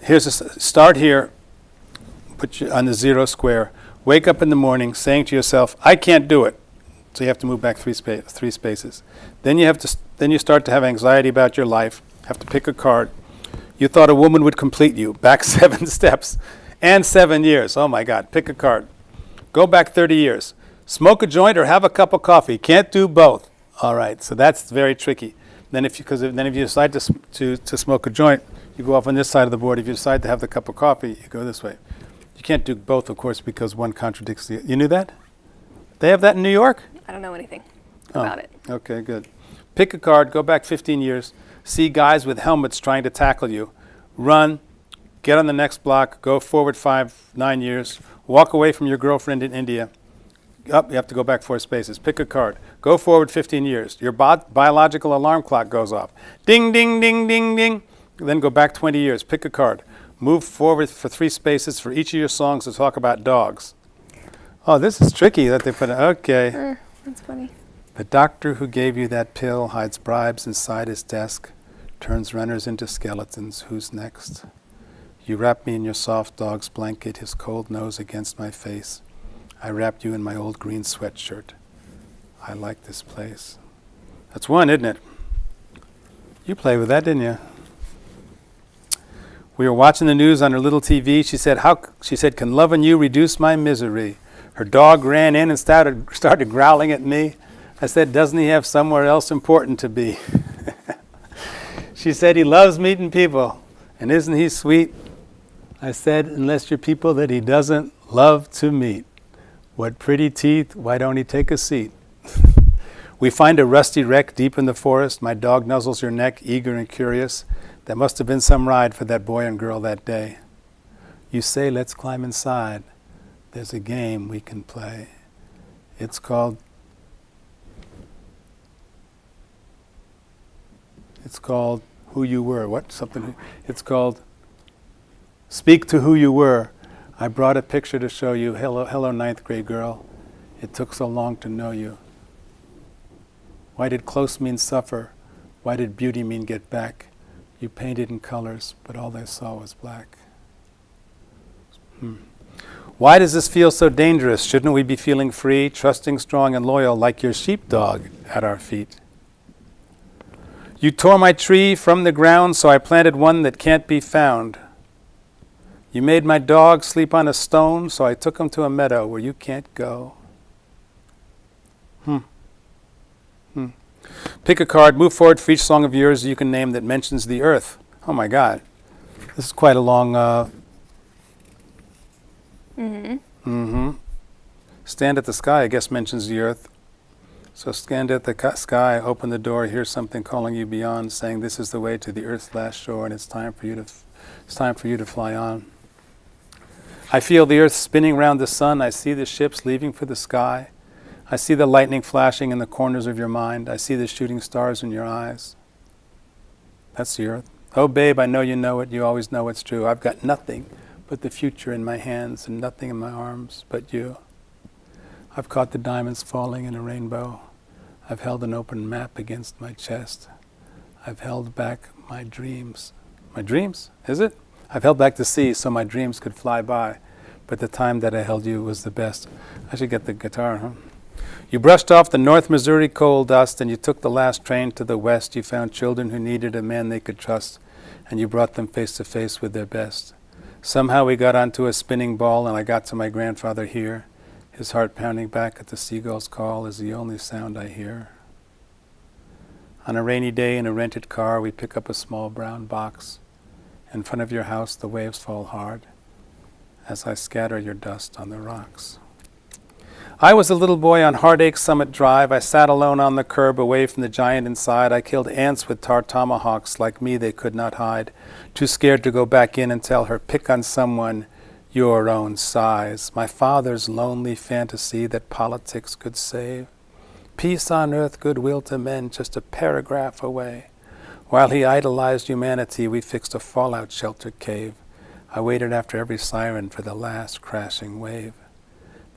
Here's a start here, put you on the 0 square. Wake up in the morning saying to yourself, I can't do it. So you have to move back three spaces. Then you start to have anxiety about your life, have to pick a card. You thought a woman would complete you, back 7 steps, and 7 years. Oh my God, pick a card. Go back 30 years. Smoke a joint or have a cup of coffee. Can't do both. All right, so that's very tricky. Then if you decide to smoke a joint, you go off on this side of the board. If you decide to have the cup of coffee, you go this way. You can't do both, of course, because one contradicts the other. You knew that? They have that in New York? I don't know anything about it. Okay, good. Pick a card, go back 15 years, see guys with helmets trying to tackle you. Run, get on the next block, go forward 9 years, walk away from your girlfriend in India. Up, you have to go back 4 spaces. Pick a card. Go forward 15 years. Your biological alarm clock goes off. Ding, ding, ding, ding, ding. Then go back 20 years. Pick a card. Move forward for 3 spaces for each of your songs to talk about dogs. Oh, this is tricky that they put it. Okay. That's funny. The doctor who gave you that pill hides bribes inside his desk, turns runners into skeletons. Who's next? You wrap me in your soft dog's blanket, his cold nose against my face. I wrapped you in my old green sweatshirt. I like this place. That's one, isn't it? You played with that, didn't you? We were watching the news on her little TV. She said, can loving you reduce my misery? Her dog ran in and started growling at me. I said, doesn't he have somewhere else important to be? She said, he loves meeting people. And isn't he sweet? I said, unless you're people that he doesn't love to meet. What pretty teeth, why don't he take a seat? We find a rusty wreck deep in the forest. My dog nuzzles your neck, eager and curious. That must have been some ride for that boy and girl that day. You say, let's climb inside. There's a game we can play. It's called Who You Were. What? Something. It's called Speak to Who You Were. I brought a picture to show you. Hello, ninth grade girl. It took so long to know you. Why did close mean suffer? Why did beauty mean get back? You painted in colors, but all they saw was black. Why does this feel so dangerous? Shouldn't we be feeling free, trusting, strong, and loyal like your sheepdog at our feet? You tore my tree from the ground, so I planted one that can't be found. You made my dog sleep on a stone, so I took him to a meadow where you can't go. Pick a card, move forward for each song of yours you can name that mentions the earth. Oh my God. This is quite a long... Stand at the sky, I guess, mentions the earth. So stand at the sky, open the door, hear something calling you beyond, saying this is the way to the earth's last shore, and it's time for you to fly on. I feel the earth spinning round the sun. I see the ships leaving for the sky. I see the lightning flashing in the corners of your mind. I see the shooting stars in your eyes. That's the earth. Oh, babe, I know you know it. You always know it's true. I've got nothing but the future in my hands and nothing in my arms but you. I've caught the diamonds falling in a rainbow. I've held an open map against my chest. I've held back my dreams. My dreams? Is it? I've held back the sea so my dreams could fly by. But the time that I held you was the best. I should get the guitar, huh? You brushed off the North Missouri coal dust and you took the last train to the west. You found children who needed a man they could trust, and you brought them face to face with their best. Somehow we got onto a spinning ball and I got to my grandfather here. His heart pounding back at the seagull's call is the only sound I hear. On a rainy day in a rented car, we pick up a small brown box. In front of your house, the waves fall hard as I scatter your dust on the rocks. I was a little boy on Heartache Summit Drive. I sat alone on the curb away from the giant inside. I killed ants with tar tomahawks. Like me, they could not hide. Too scared to go back in and tell her, pick on someone your own size. My father's lonely fantasy that politics could save. Peace on earth, goodwill to men, just a paragraph away. While he idolized humanity, we fixed a fallout shelter cave. I waited after every siren for the last crashing wave.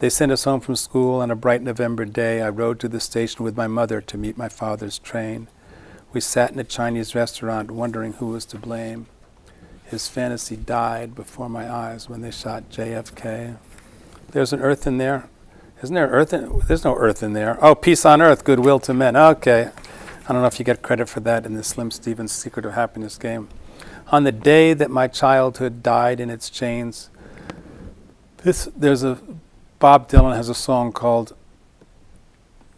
They sent us home from school on a bright November day. I rode to the station with my mother to meet my father's train. We sat in a Chinese restaurant wondering who was to blame. His fantasy died before my eyes when they shot JFK. There's an earth in there. Isn't there earth in? There's no earth in there. Oh, peace on earth, goodwill to men. Okay. I don't know if you get credit for that in the Slim Stevens Secret of Happiness game. On the day that my childhood died in its chains, Bob Dylan has a song called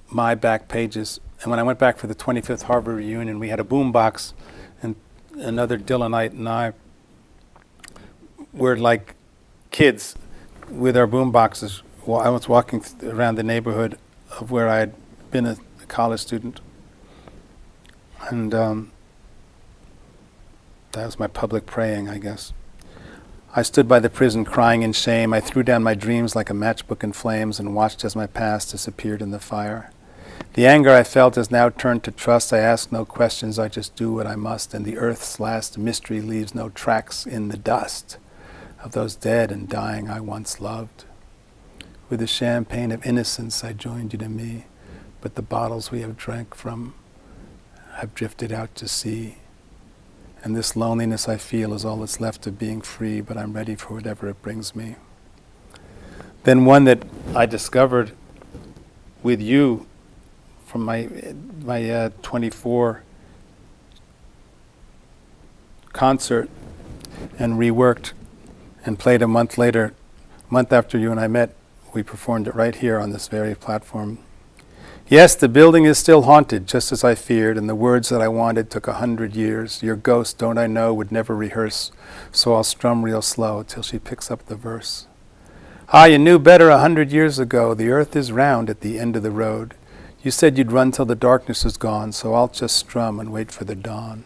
My Back Pages. And when I went back for the 25th Harvard reunion, we had a boombox, and another Dylanite and I were like kids with our boomboxes. I was walking around the neighborhood of where I had been a college student. And that was my public praying, I guess. I stood by the prison crying in shame. I threw down my dreams like a matchbook in flames and watched as my past disappeared in the fire. The anger I felt has now turned to trust. I ask no questions, I just do what I must, and the earth's last mystery leaves no tracks in the dust of those dead and dying I once loved. With the champagne of innocence I joined you to me, but the bottles we have drank from have drifted out to sea. And this loneliness I feel is all that's left of being free, but I'm ready for whatever it brings me. Then one that I discovered with you from my 24 concert and reworked and played a month after you and I met. We performed it right here on this very platform. Yes, the building is still haunted, just as I feared, and the words that I wanted took 100 years. Your ghost, don't I know, would never rehearse, so I'll strum real slow till she picks up the verse. Ah, you knew better 100 years ago. The earth is round at the end of the road. You said you'd run till the darkness is gone, so I'll just strum and wait for the dawn.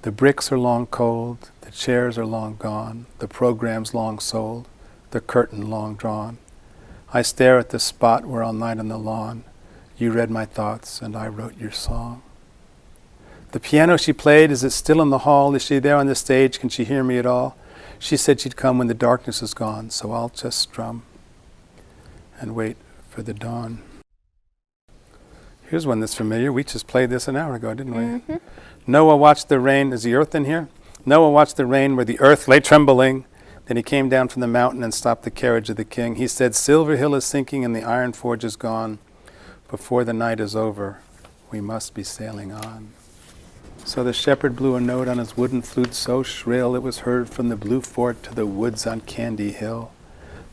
The bricks are long cold, the chairs are long gone, the program's long sold, the curtain long drawn. I stare at the spot where all night on the lawn you read my thoughts and I wrote your song. The piano she played, is it still in the hall? Is she there on the stage? Can she hear me at all? She said she'd come when the darkness is gone, so I'll just strum and wait for the dawn. Here's one that's familiar. We just played this an hour ago, didn't we? Mm-hmm. Noah watched the rain. Is the earth in here? Noah watched the rain where the earth lay trembling. Then he came down from the mountain and stopped the carriage of the king. He said, Silver Hill is sinking and the iron forge is gone. Before the night is over, we must be sailing on. So the shepherd blew a note on his wooden flute so shrill it was heard from the blue fort to the woods on Candy Hill.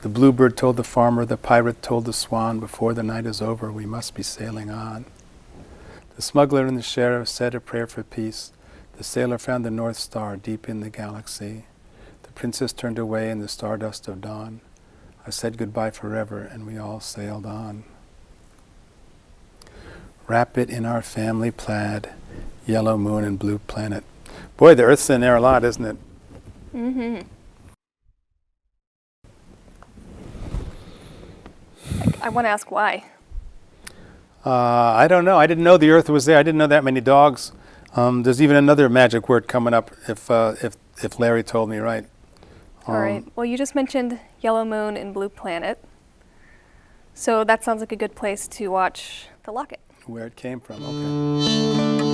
The bluebird told the farmer, the pirate told the swan, before the night is over, we must be sailing on. The smuggler and the sheriff said a prayer for peace. The sailor found the North Star deep in the galaxy. The princess turned away in the stardust of dawn. I said goodbye forever, and we all sailed on. Wrap it in our family plaid, yellow moon and blue planet. Boy, the Earth's in there a lot, isn't it? Mm-hmm. I want to ask why. I don't know. I didn't know the Earth was there. I didn't know that many dogs. There's even another magic word coming up if Larry told me right. All right. Well, you just mentioned yellow moon and blue planet. So that sounds like a good place to watch The Locket. Where it came from, okay.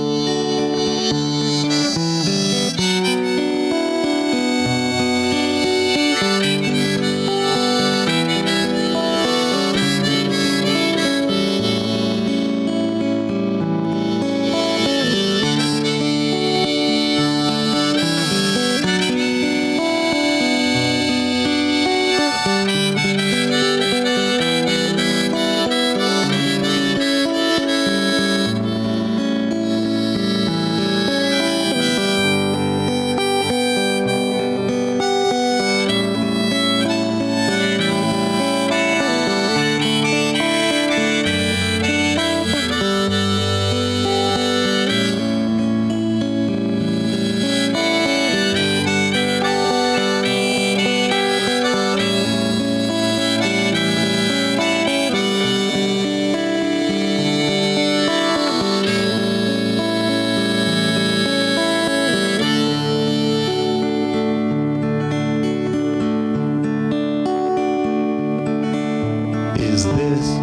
Is this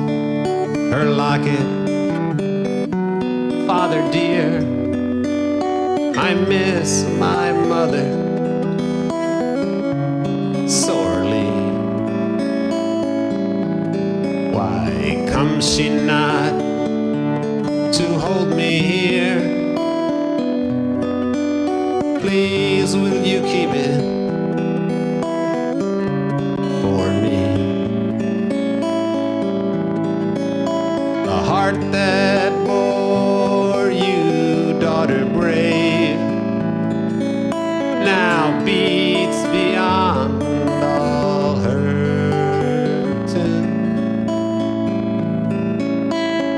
her locket? Father dear, I miss my mother sorely. Why comes she not to hold me here? Please, will you keep it for me? The heart that bore you, daughter brave, now beats beyond all hurting.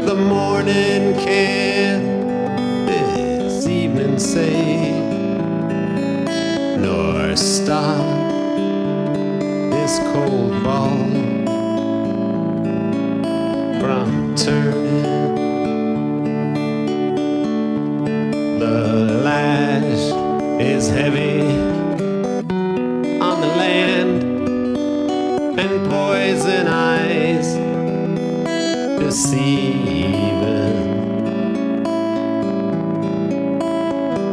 The morning can't this evening save, nor stop this cold ball from turning. The lash is heavy on the land, and poison eyes deceiving.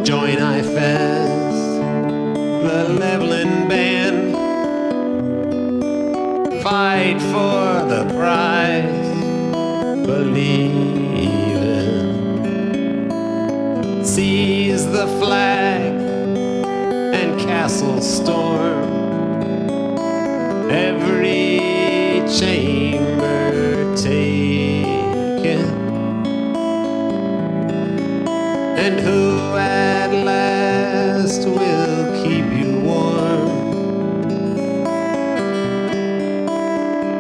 Join I fast the leveling band, fight for the prize, believing. Seize the flag and castle storm, every chamber taken, and who at last will keep you warm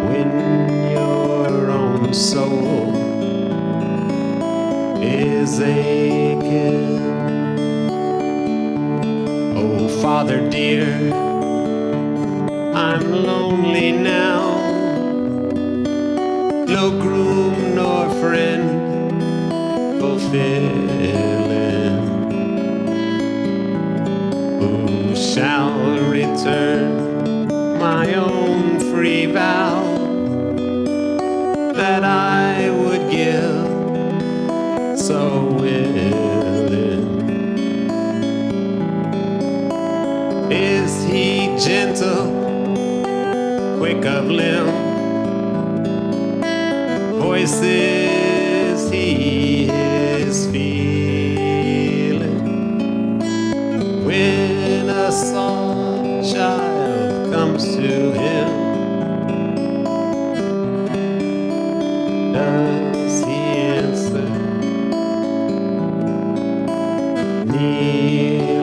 when your own soul is aching? Oh, Father dear, I'm lonely now, no groom nor friend fulfilling. Who shall return my own free vow that I would give so willing? Is he gentle quick of limb, voices he is feeling. When a soft child comes to him, does he answer? Kneeling.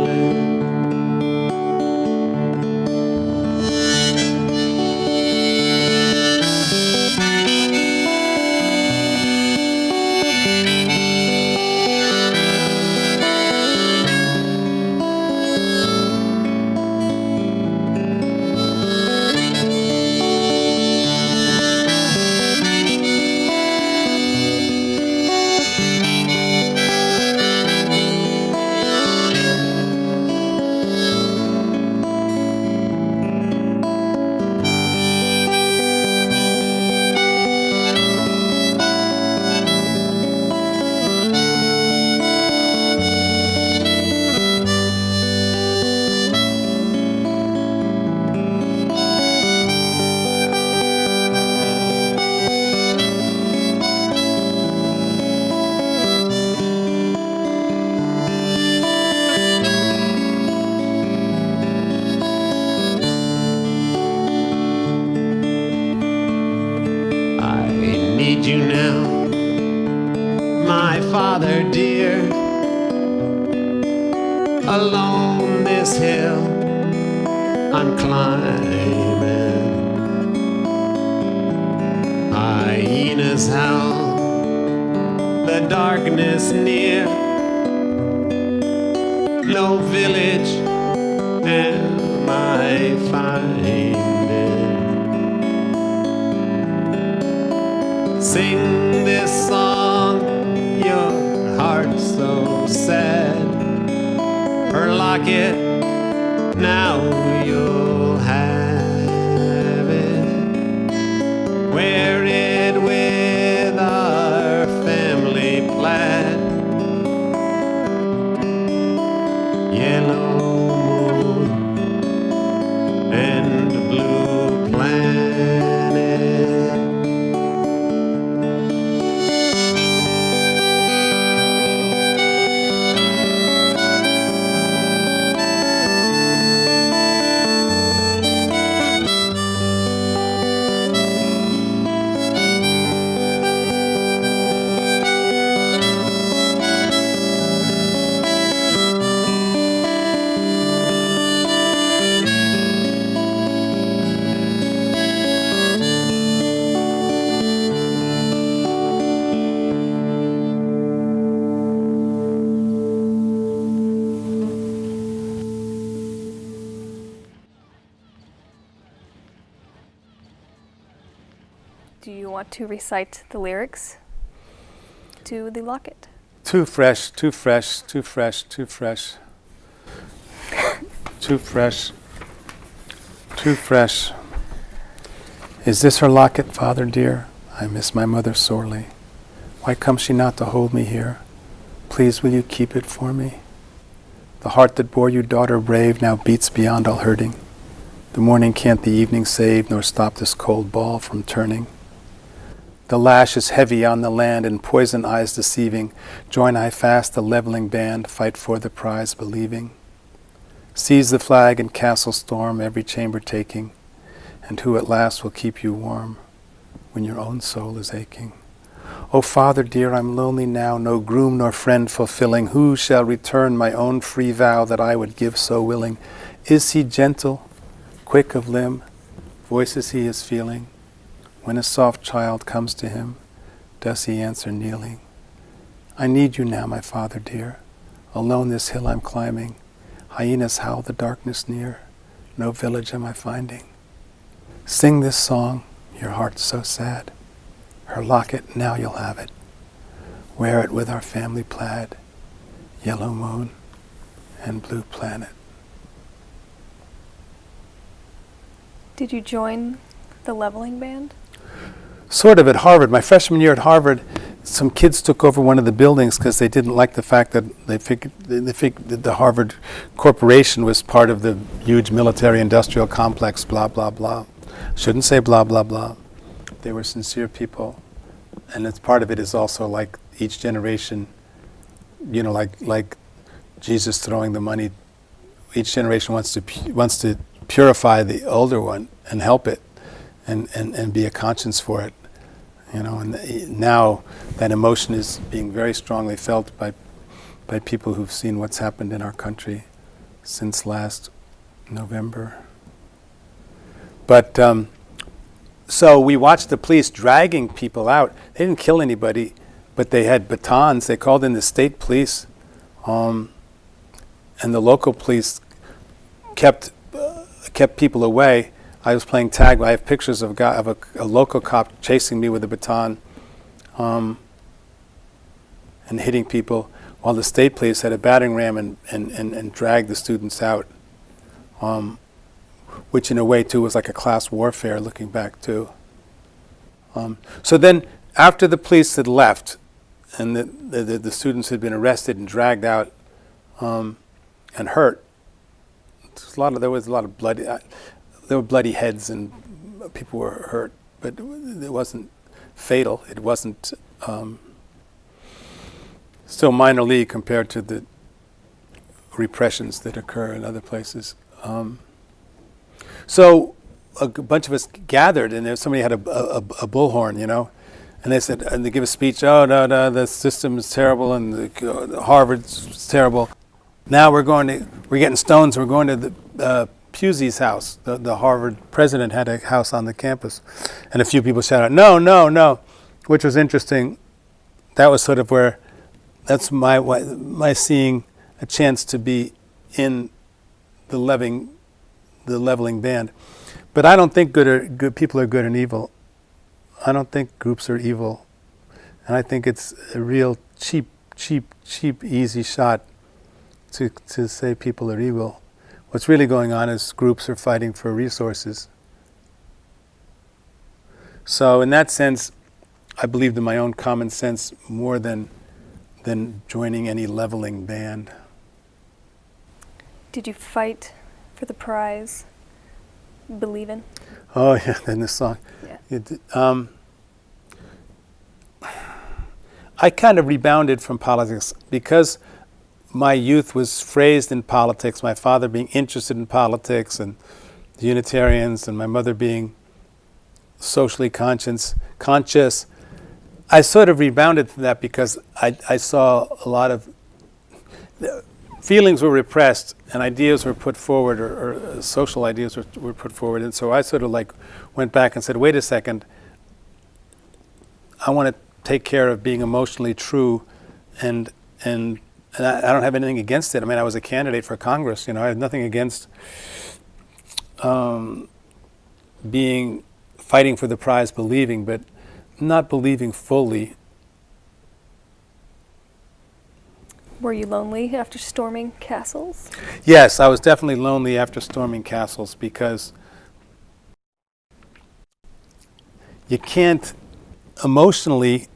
Need you now, my father dear. Alone this hill I'm climbing. Hyenas howl, the darkness near. No village am I finding. Sing this song, your heart so sad. Her locket, now you'll have it. Wear it with our family plaid. Yellow moon and blue planet. Do you want to recite the lyrics to the locket? Too fresh, too fresh, too fresh, too fresh. Too fresh, too fresh. Is this her locket, Father dear? I miss my mother sorely. Why comes she not to hold me here? Please will you keep it for me? The heart that bore you, daughter brave, now beats beyond all hurting. The morning can't the evening save, nor stop this cold ball from turning. The lash is heavy on the land, and poison eyes deceiving. Join I fast the leveling band, fight for the prize believing. Seize the flag and castle storm, every chamber taking, and who at last will keep you warm when your own soul is aching? O Father dear, I'm lonely now, no groom nor friend fulfilling. Who shall return my own free vow that I would give so willing? Is he gentle, quick of limb, voices he is feeling? When a soft child comes to him, does he answer kneeling? I need you now, my Father dear. Alone this hill I'm climbing. Hyenas howl the darkness near. No village am I finding. Sing this song, your heart's so sad. Her locket, now you'll have it. Wear it with our family plaid. Yellow moon and blue planet. Did you join the leveling band? Sort of at Harvard. My freshman year at Harvard, some kids took over one of the buildings because they didn't like the fact that they figured that the Harvard Corporation was part of the huge military-industrial complex, blah, blah, blah. Shouldn't say blah, blah, blah. They were sincere people. And it's part of it is also like each generation, like Jesus throwing the money. Each generation wants to purify the older one and help it, and be a conscience for it, And now that emotion is being very strongly felt by people who've seen what's happened in our country since last November. But so we watched the police dragging people out. They didn't kill anybody, but they had batons. They called in the state police, and the local police kept people away. I was playing tag. I have pictures of a local cop chasing me with a baton, and hitting people, while the state police had a battering ram and dragged the students out. Which in a way too was like a class warfare looking back too. So then after the police had left and the students had been arrested and dragged out and hurt, there was a lot of blood. There were bloody heads and people were hurt, but it wasn't fatal. It wasn't still minor league compared to the repressions that occur in other places. So a bunch of us gathered, and somebody had a bullhorn, and they said, and they give a speech. Oh no, the system is terrible, and the Harvard's terrible. Now we're getting stones. We're going to the Pusey's house. The Harvard president had a house on the campus, and a few people shouted, "No," which was interesting. That was sort of where, that's my seeing a chance to be in the leveling band. But I don't think good people are good and evil. I don't think groups are evil. And I think it's a real cheap, easy shot to say people are evil. What's really going on is groups are fighting for resources. So in that sense, I believed in my own common sense more than joining any leveling band. Did you fight for the prize? Believin'? Oh yeah, in the song. Yeah. I kind of rebounded from politics because my youth was phrased in politics, my father being interested in politics and the Unitarians, and my mother being socially conscious. I sort of rebounded from that because I saw a lot of feelings were repressed and ideas were put forward, or social ideas were put forward. And so I sort of like went back and said, wait a second, I want to take care of being emotionally true, and I don't have anything against it. I mean, I was a candidate for Congress, I had nothing against fighting for the prize, believing, but not believing fully. Were you lonely after storming castles? Yes, I was definitely lonely after storming castles, because you can't emotionally,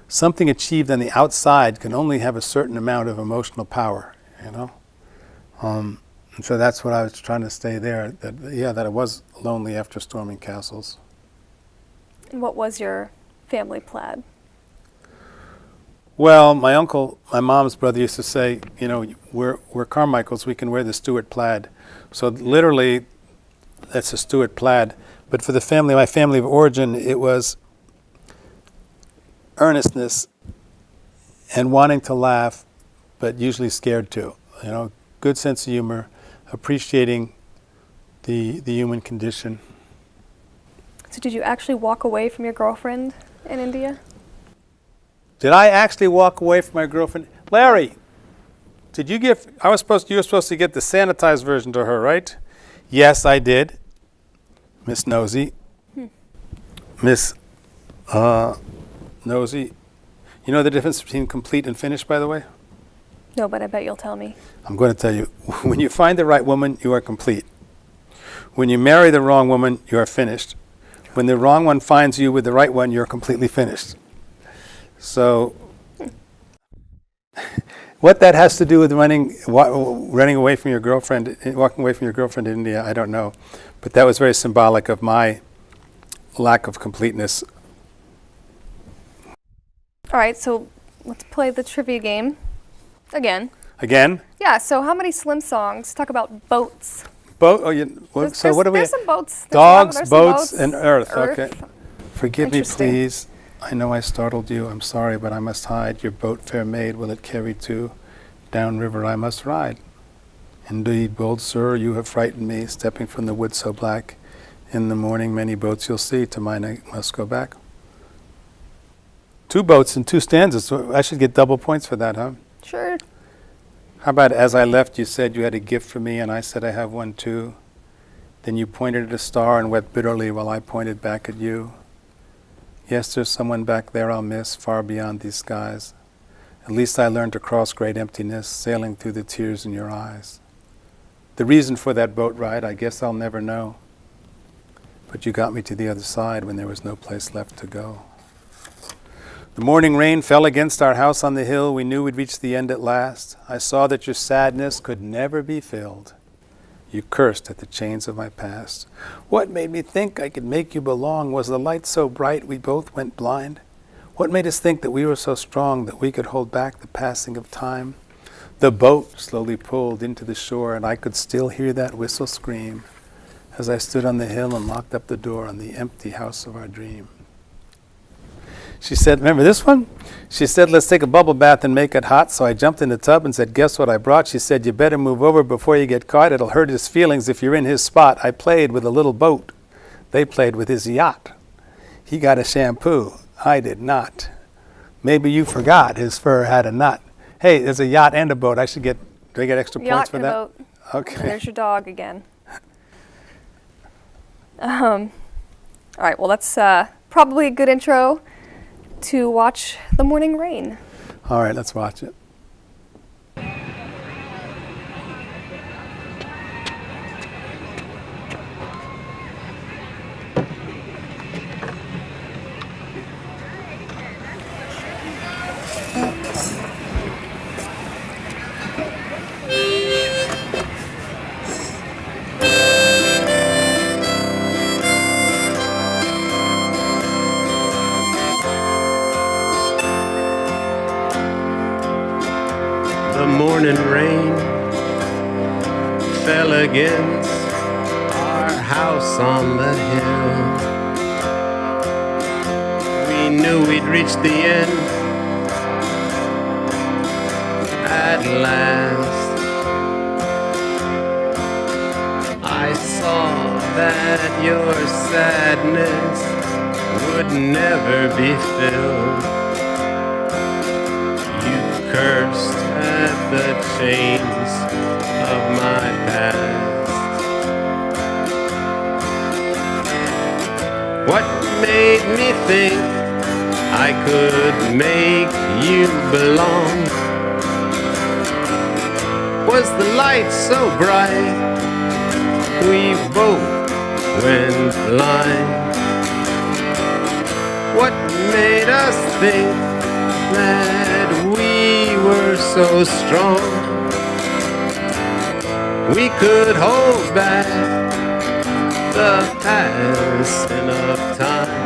something achieved on the outside can only have a certain amount of emotional power, And so that's what I was trying to say there, that I was lonely after storming castles. And what was your family plaid? Well, my mom's brother used to say, we're Carmichaels, we can wear the Stuart plaid. So literally, that's a Stuart plaid. But for my family of origin, it was earnestness and wanting to laugh, but usually scared too. Good sense of humor, appreciating the human condition. So did you actually walk away from your girlfriend in India? Did I actually walk away from my girlfriend? Larry, you were supposed to get the sanitized version to her, right? Yes, I did. Miss Nosy. Miss Nosy. You know the difference between complete and finished, by the way? No, but I bet you'll tell me. I'm going to tell you. When you find the right woman, you are complete. When you marry the wrong woman, you are finished. When the wrong one finds you with the right one, you're completely finished. So What that has to do with running away from your girlfriend, walking away from your girlfriend in India, I don't know. But that was very symbolic of my lack of completeness. All right, so let's play the trivia game again. Again? Yeah, so how many Slim songs talk about boats? Boat? Oh, so what are we? There's some boats. Dogs, there's boats, some and earth. Earth. Okay. Forgive me, Interesting. please. I know I startled you. I'm sorry, but I must hide. Your boat fair maid, will it carry to? Down river I must ride. Indeed, bold sir, you have frightened me, stepping from the wood so black. In the morning many boats you'll see, to mine I must go back. 2 boats and 2 stanzas. So I should get double points for that, huh? Sure. How about as I left, you said you had a gift for me, and I said I have one too. Then you pointed at a star and wept bitterly while I pointed back at you. Yes, there's someone back there I'll miss, far beyond these skies. At least I learned to cross great emptiness, sailing through the tears in your eyes. The reason for that boat ride, I guess I'll never know. But you got me to the other side when there was no place left to go. The morning rain fell against our house on the hill. We knew we'd reach the end at last. I saw that your sadness could never be filled. You cursed at the chains of my past. What made me think I could make you belong? Was the light so bright we both went blind? What made us think that we were so strong that we could hold back the passing of time? The boat slowly pulled into the shore, and I could still hear that whistle scream as I stood on the hill and locked up the door on the empty house of our dream. She said, remember this one? She said, let's take a bubble bath and make it hot. So I jumped in the tub and said, guess what I brought? She said, you better move over before you get caught. It'll hurt his feelings if you're in his spot. I played with a little boat. They played with his yacht. He got a shampoo. I did not. Maybe you forgot his fur had a knot. Hey, there's a yacht and a boat. Do I get extra points for that? Boat. Okay. And there's your dog again. All right, well, that's probably a good intro to watch The Morning Rain. All right, let's watch it. The morning rain fell against our house on the hill. We knew we'd reach the end at last. I saw that your sadness would never be filled. You cursed at the chains of my past. What made me think I could make you belong? Was the light so bright we both went blind? What made us think that we were so strong we could hold back the passing of time?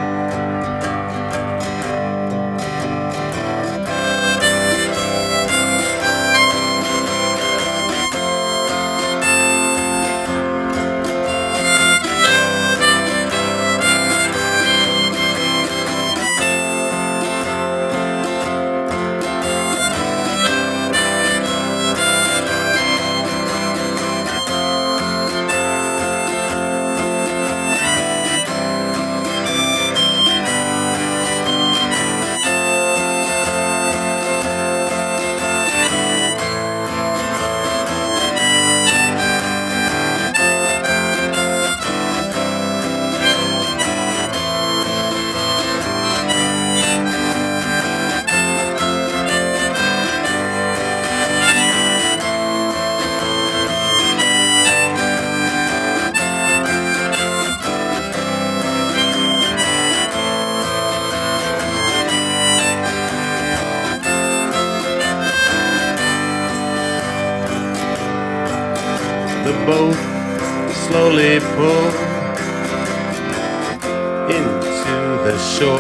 into the shore,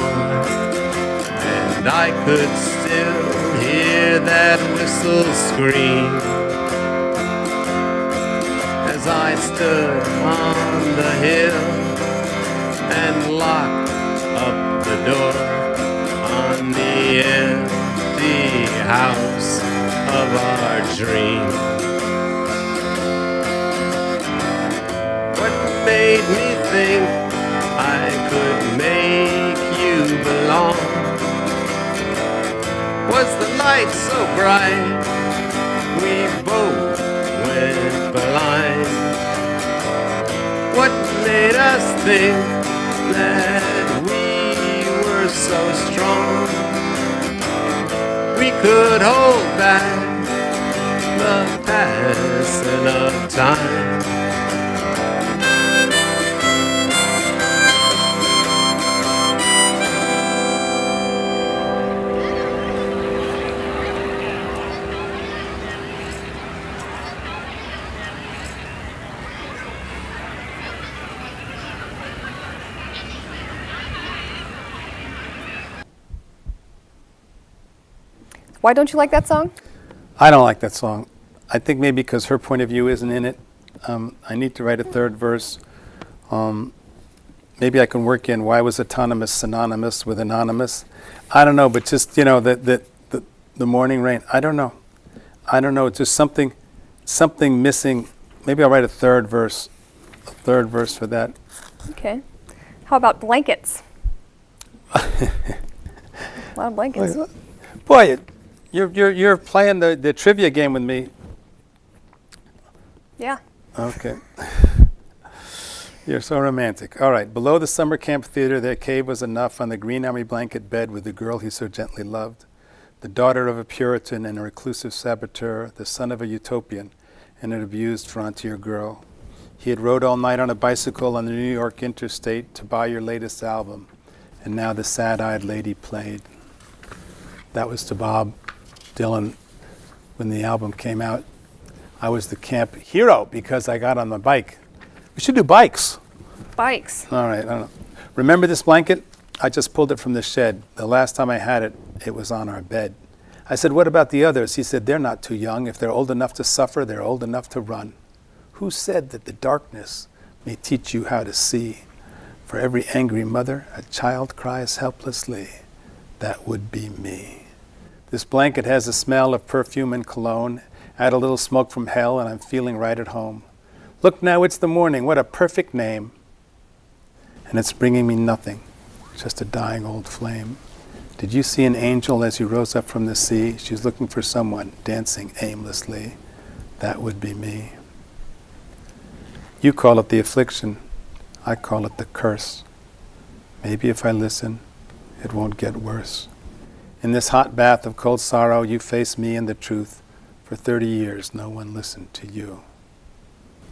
and I could still hear that whistle scream as I stood on the hill and locked up the door on the empty house of our dream. What made me think I could make you belong? Was the light so bright we both went blind? What made us think that we were so strong? We could hold back the passing of time. Why don't you like that song? I don't like that song. I think maybe because her point of view isn't in it. I need to write a third verse. Maybe I can work in why was autonomous synonymous with anonymous. I don't know, but just, you know, the morning rain. I don't know. It's just something missing. Maybe I'll write a third verse for that. Okay. How about blankets? A lot of blankets. Boy, you're playing the trivia game with me. Yeah. Okay. You're so romantic. All right. Below the summer camp theater, their cave was enough on the green army blanket bed with the girl he so gently loved, the daughter of a Puritan and a reclusive saboteur, the son of a utopian and an abused frontier girl. He had rode all night on a bicycle on the New York interstate to buy your latest album, and now the sad-eyed lady played. That was to Bob Dylan when the album came out. I was the camp hero because I got on my bike. We should do bikes. Bikes. All right, I don't know. Remember this blanket? I just pulled it from the shed. The last time I had it, it was on our bed. I said, what about the others? He said, they're not too young. If they're old enough to suffer, they're old enough to run. Who said that the darkness may teach you how to see? For every angry mother, a child cries helplessly. That would be me. This blanket has a smell of perfume and cologne. Add a little smoke from hell and I'm feeling right at home. Look now, it's the morning. What a perfect name. And it's bringing me nothing, just a dying old flame. Did you see an angel as you rose up from the sea? She's looking for someone, dancing aimlessly. That would be me. You call it the affliction. I call it the curse. Maybe if I listen, it won't get worse. In this hot bath of cold sorrow, you face me and the truth. For 30 years, no one listened to you.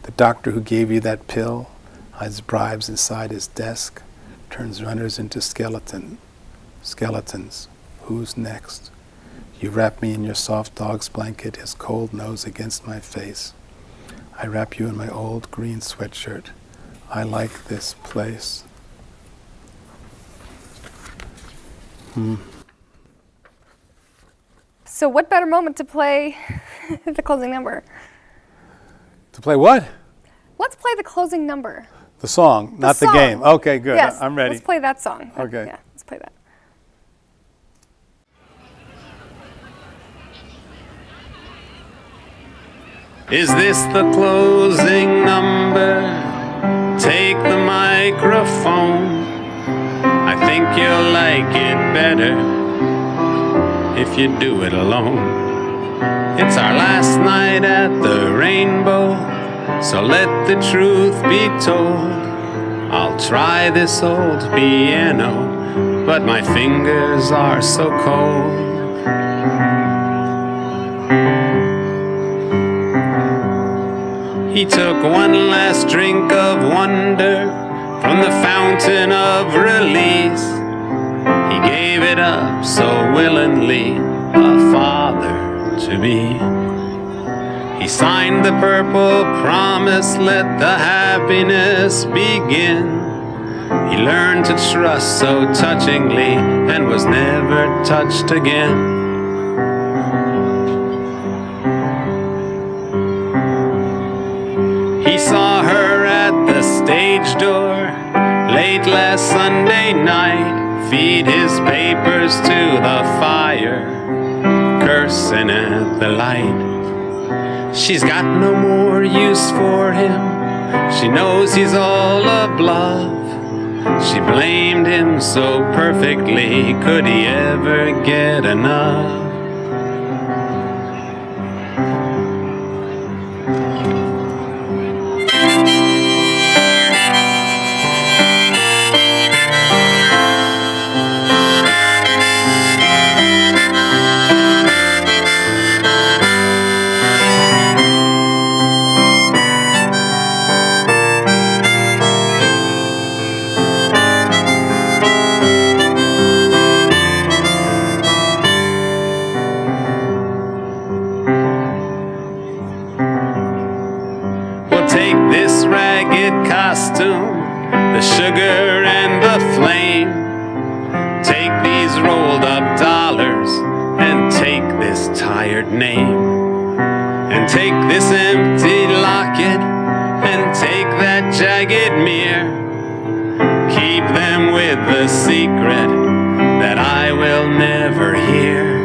The doctor who gave you that pill hides bribes inside his desk, turns runners into skeletons. Who's next? You wrap me in your soft dog's blanket, his cold nose against my face. I wrap you in my old green sweatshirt. I like this place. So what better moment to play the closing number? To play what? Let's play the closing number. The song, not the game. Okay, good. Yes, I'm ready. let's play that song. Okay. Yeah, let's play that. Is this the closing number? Take the microphone. I think you'll like it better if you do it alone. It's our last night at the Rainbow, so let the truth be told. I'll try this old piano, but my fingers are so cold. He took one last drink of wonder from the fountain of release. He gave it up so willingly, a father to be. He signed the purple promise, let the happiness begin. He learned to trust so touchingly and was never touched again. He saw her at the stage door late last Sunday night, feed his papers to the fire, cursing at the light. She's got no more use for him, she knows he's all a bluff. She blamed him so perfectly, could he ever get enough? Take this ragged costume, the sugar and the flame. Take these rolled up dollars and take this tired name. And take this empty locket and take that jagged mirror. Keep them with the secret that I will never hear.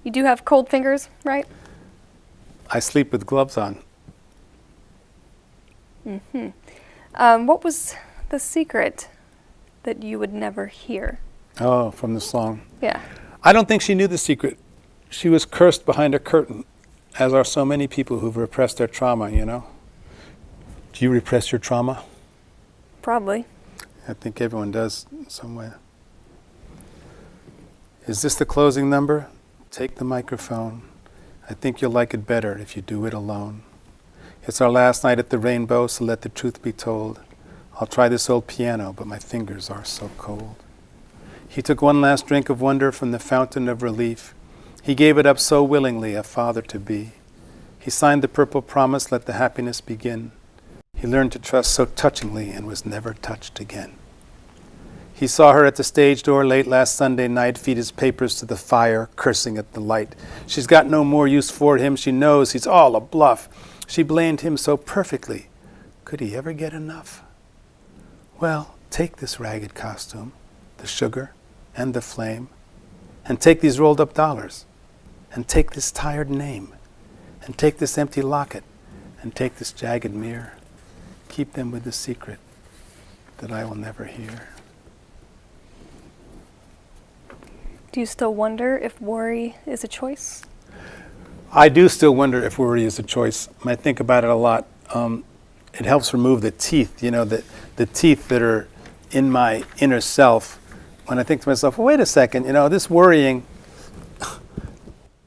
You do have cold fingers, right? I sleep with gloves on. What was the secret that you would never hear? Oh, from the song. Yeah. I don't think she knew the secret. She was cursed behind a curtain, as are so many people who've repressed their trauma, you know? Do you repress your trauma? Probably. I think everyone does in some way. Is this the closing number? Take the microphone. I think you'll like it better if you do it alone. It's our last night at the Rainbow, so let the truth be told. I'll try this old piano, but my fingers are so cold. He took one last drink of wonder from the fountain of relief. He gave it up so willingly, a father to be. He signed the purple promise, let the happiness begin. He learned to trust so touchingly and was never touched again. He saw her at the stage door late last Sunday night, feed his papers to the fire, cursing at the light. She's got no more use for him, she knows he's all a bluff. She blamed him so perfectly. Could he ever get enough? Well, take this ragged costume, the sugar and the flame, and take these rolled up dollars, and take this tired name, and take this empty locket, and take this jagged mirror. Keep them with the secret that I will never hear. Do you still wonder if worry is a choice? I do still wonder if worry is a choice. I think about it a lot. It helps remove the teeth, you know, the teeth that are in my inner self. When I think to myself, well, wait a second, you know, this worrying,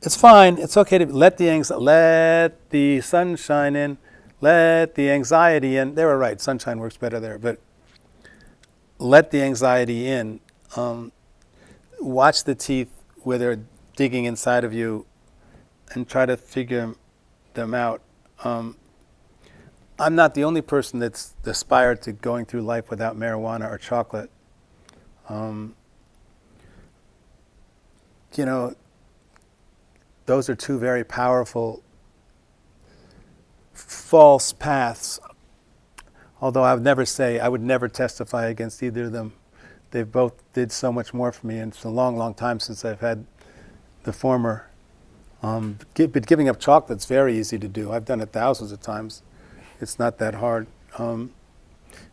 it's fine. It's okay to let the sunshine in, let the anxiety in. They were right. Sunshine works better there, but let the anxiety in. Watch the teeth where they're digging inside of you and try to figure them out. I'm not the only person that's aspired to going through life without marijuana or chocolate. You know, those are two very powerful false paths. Although I would never testify against either of them. They both did so much more for me, and it's a long, long time since I've had the former. But giving up chocolate's very easy to do. I've done it thousands of times. It's not that hard. And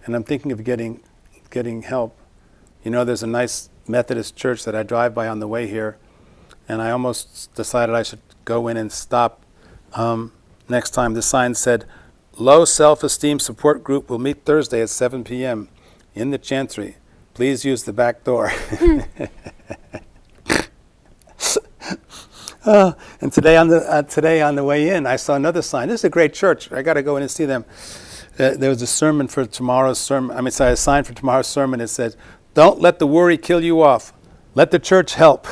I'm thinking of getting help. You know, there's a nice Methodist church that I drive by on the way here, and I almost decided I should go in and stop next time. The sign said, "Low self-esteem support group will meet Thursday at 7 p.m. in the Chantry. Please use the back door." And today on the way in, I saw another sign. This is a great church. I got to go in and see them. There was a sermon for tomorrow's sermon. A sign for tomorrow's sermon. It says, "Don't let the worry kill you off. Let the church help."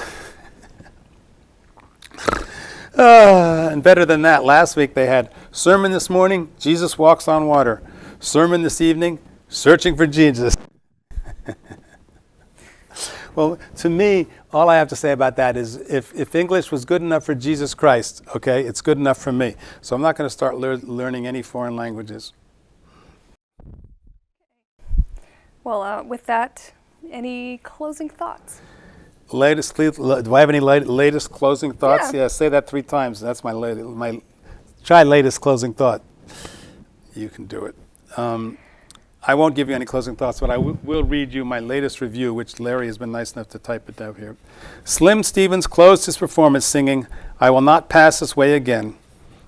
And better than that, last week they had sermon this morning, Jesus walks on water. Sermon this evening, searching for Jesus. Well, to me, all I have to say about that is if English was good enough for Jesus Christ, okay, it's good enough for me. So I'm not going to start learning any foreign languages. Well, with that, any closing thoughts? Do I have any latest closing thoughts? Yeah. Yeah, say that 3 times. That's my try latest closing thought. You can do it. I won't give you any closing thoughts, but I will read you my latest review, which Larry has been nice enough to type it down here. Slim Stevens closed his performance singing, "I will not pass this way again,"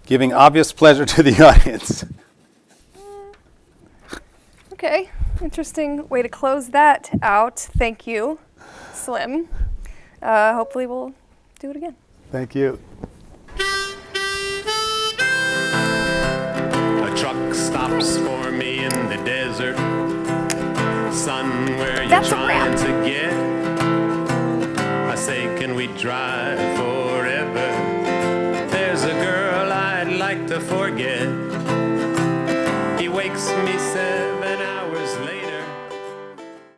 giving obvious pleasure to the audience. Okay, interesting way to close that out. Thank you, Slim. Hopefully we'll do it again. Thank you. A truck stops for me in the desert. Son, where you That's a trying wrap. to get? I say, can we drive forever? There's a girl I'd like to forget.